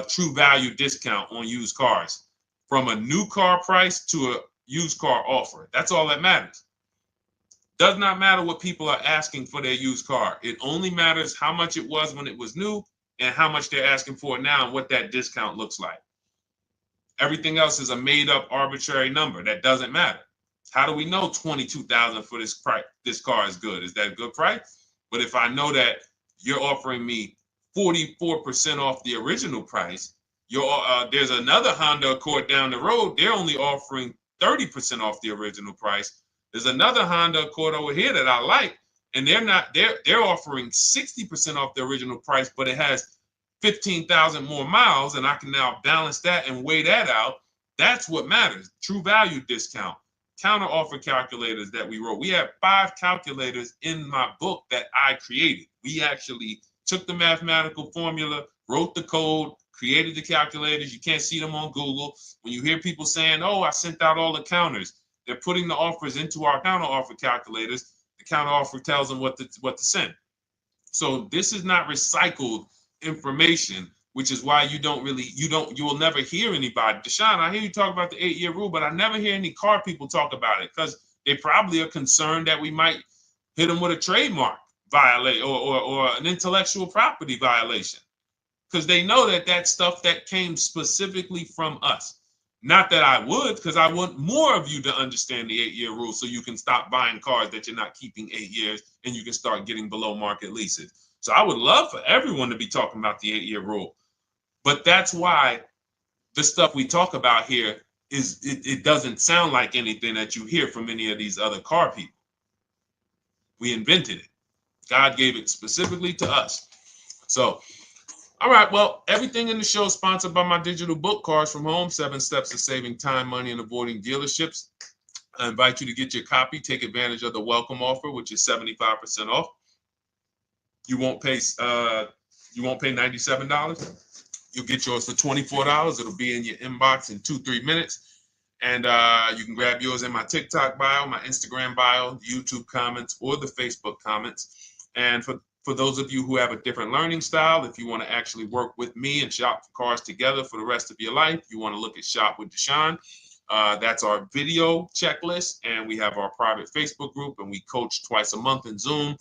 true value discount on used cars, from a new car price to a used car offer. That's all that matters. Does not matter what people are asking for their used car. It only matters how much it was when it was new and how much they're asking for it now and what that discount looks like. Everything else is a made-up arbitrary number that doesn't matter. How do we know $22,000 for this price? This car is good. Is that a good price? But if I know that you're offering me 44% off the original price, there's another Honda Accord down the road. They're only offering 30% off the original price. There's another Honda Accord over here that I like, and they're offering 60% off the original price, but it has 15,000 more miles, and I can now balance that and weigh that out. That's what matters. True value discount, counter offer calculators that we wrote. We have 5 calculators in my book that I created. We actually took the mathematical formula, wrote the code, created the calculators. You can't see them on Google. When you hear people saying, oh, I sent out all the counters, they're putting the offers into our counter offer calculators. The counter offer tells them what to send. So this is not recycled information, which is why you will never hear anybody. Deshone, I hear you talk about the 8-year rule, but I never hear any car people talk about it, because they probably are concerned that we might hit them with a trademark violation or an intellectual property violation, because they know that that's stuff that came specifically from us. Not that I would, because I want more of you to understand the 8-year rule, so you can stop buying cars that you're not keeping 8 years and you can start getting below market leases. So I would love for everyone to be talking about the 8-year rule. But that's why the stuff we talk about here it doesn't sound like anything that you hear from any of these other car people. We invented it. God gave it specifically to us. So, all right, well, everything in the show is sponsored by my digital book, Cars from Home, 7 Steps to Saving Time, Money, and Avoiding Dealerships. I invite you to get your copy. Take advantage of the welcome offer, which is 75% off. You won't pay $97. You'll get yours for $24. It'll be in your inbox in 2-3 minutes. And you can grab yours in my TikTok bio, my Instagram bio, the YouTube comments, or the Facebook comments. And for those of you who have a different learning style, if you want to actually work with me and shop for cars together for the rest of your life, you want to look at Shop with Deshone. That's our video checklist. And we have our private Facebook group, and we coach twice a month in Zoom.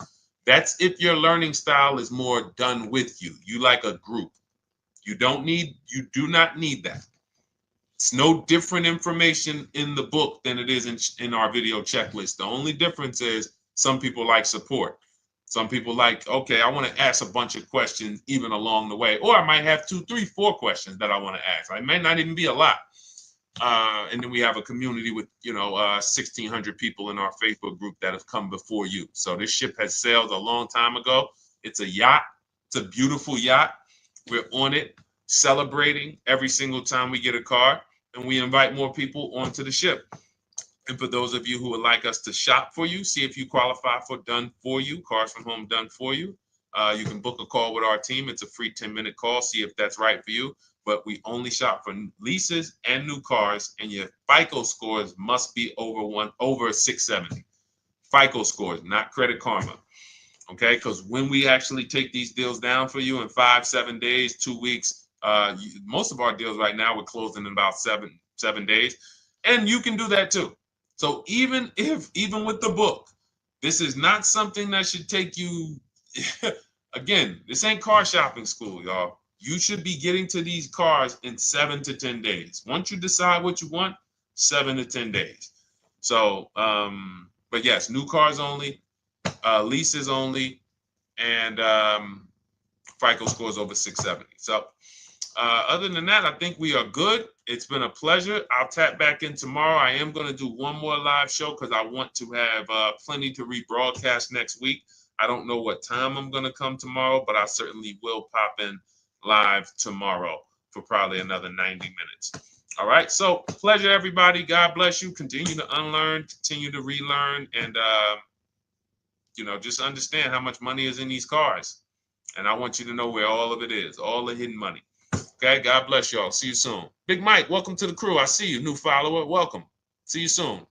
That's if your learning style is more done with you. You like a group. You do not need that. It's no different information in the book than it is in our video checklist. The only difference is some people like support. Some people like, okay, I want to ask a bunch of questions even along the way, or I might have 2, 3, 4 questions that I want to ask. It may not even be a lot. And then we have a community with 1,600 people in our Facebook group that have come before you. So this ship has sailed a long time ago. It's a yacht. It's a beautiful yacht. We're on it, celebrating every single time we get a car, and we invite more people onto the ship. And for those of you who would like us to shop for you, see if you qualify for done for you, cars from home done for you. You can book a call with our team. It's a free 10-minute call. See if that's right for you. But we only shop for leases and new cars, and your FICO scores must be over 670. FICO scores, not Credit Karma. Okay, because when we actually take these deals down for you in 5, 7 days, 2 weeks, most of our deals right now we're closing in about seven days, and you can do that too. So even with the book, this is not something that should take you. Again, this ain't car shopping school, y'all. You should be getting to these cars in 7 to 10 days. Once you decide what you want, 7 to 10 days. So, but yes, new cars only, leases only, and FICO scores over 670. So other than that, I think we are good. It's been a pleasure. I'll tap back in tomorrow. I am going to do one more live show because I want to have plenty to rebroadcast next week. I don't know what time I'm going to come tomorrow, but I certainly will pop in live tomorrow for probably another 90 minutes. All right. So pleasure, everybody. God bless you. Continue to unlearn, continue to relearn, and just understand how much money is in these cars. And I want you to know where all of it is, all the hidden money. Okay, God bless y'all. See you soon. Big Mike, welcome to the crew. I see you, new follower. Welcome. See you soon.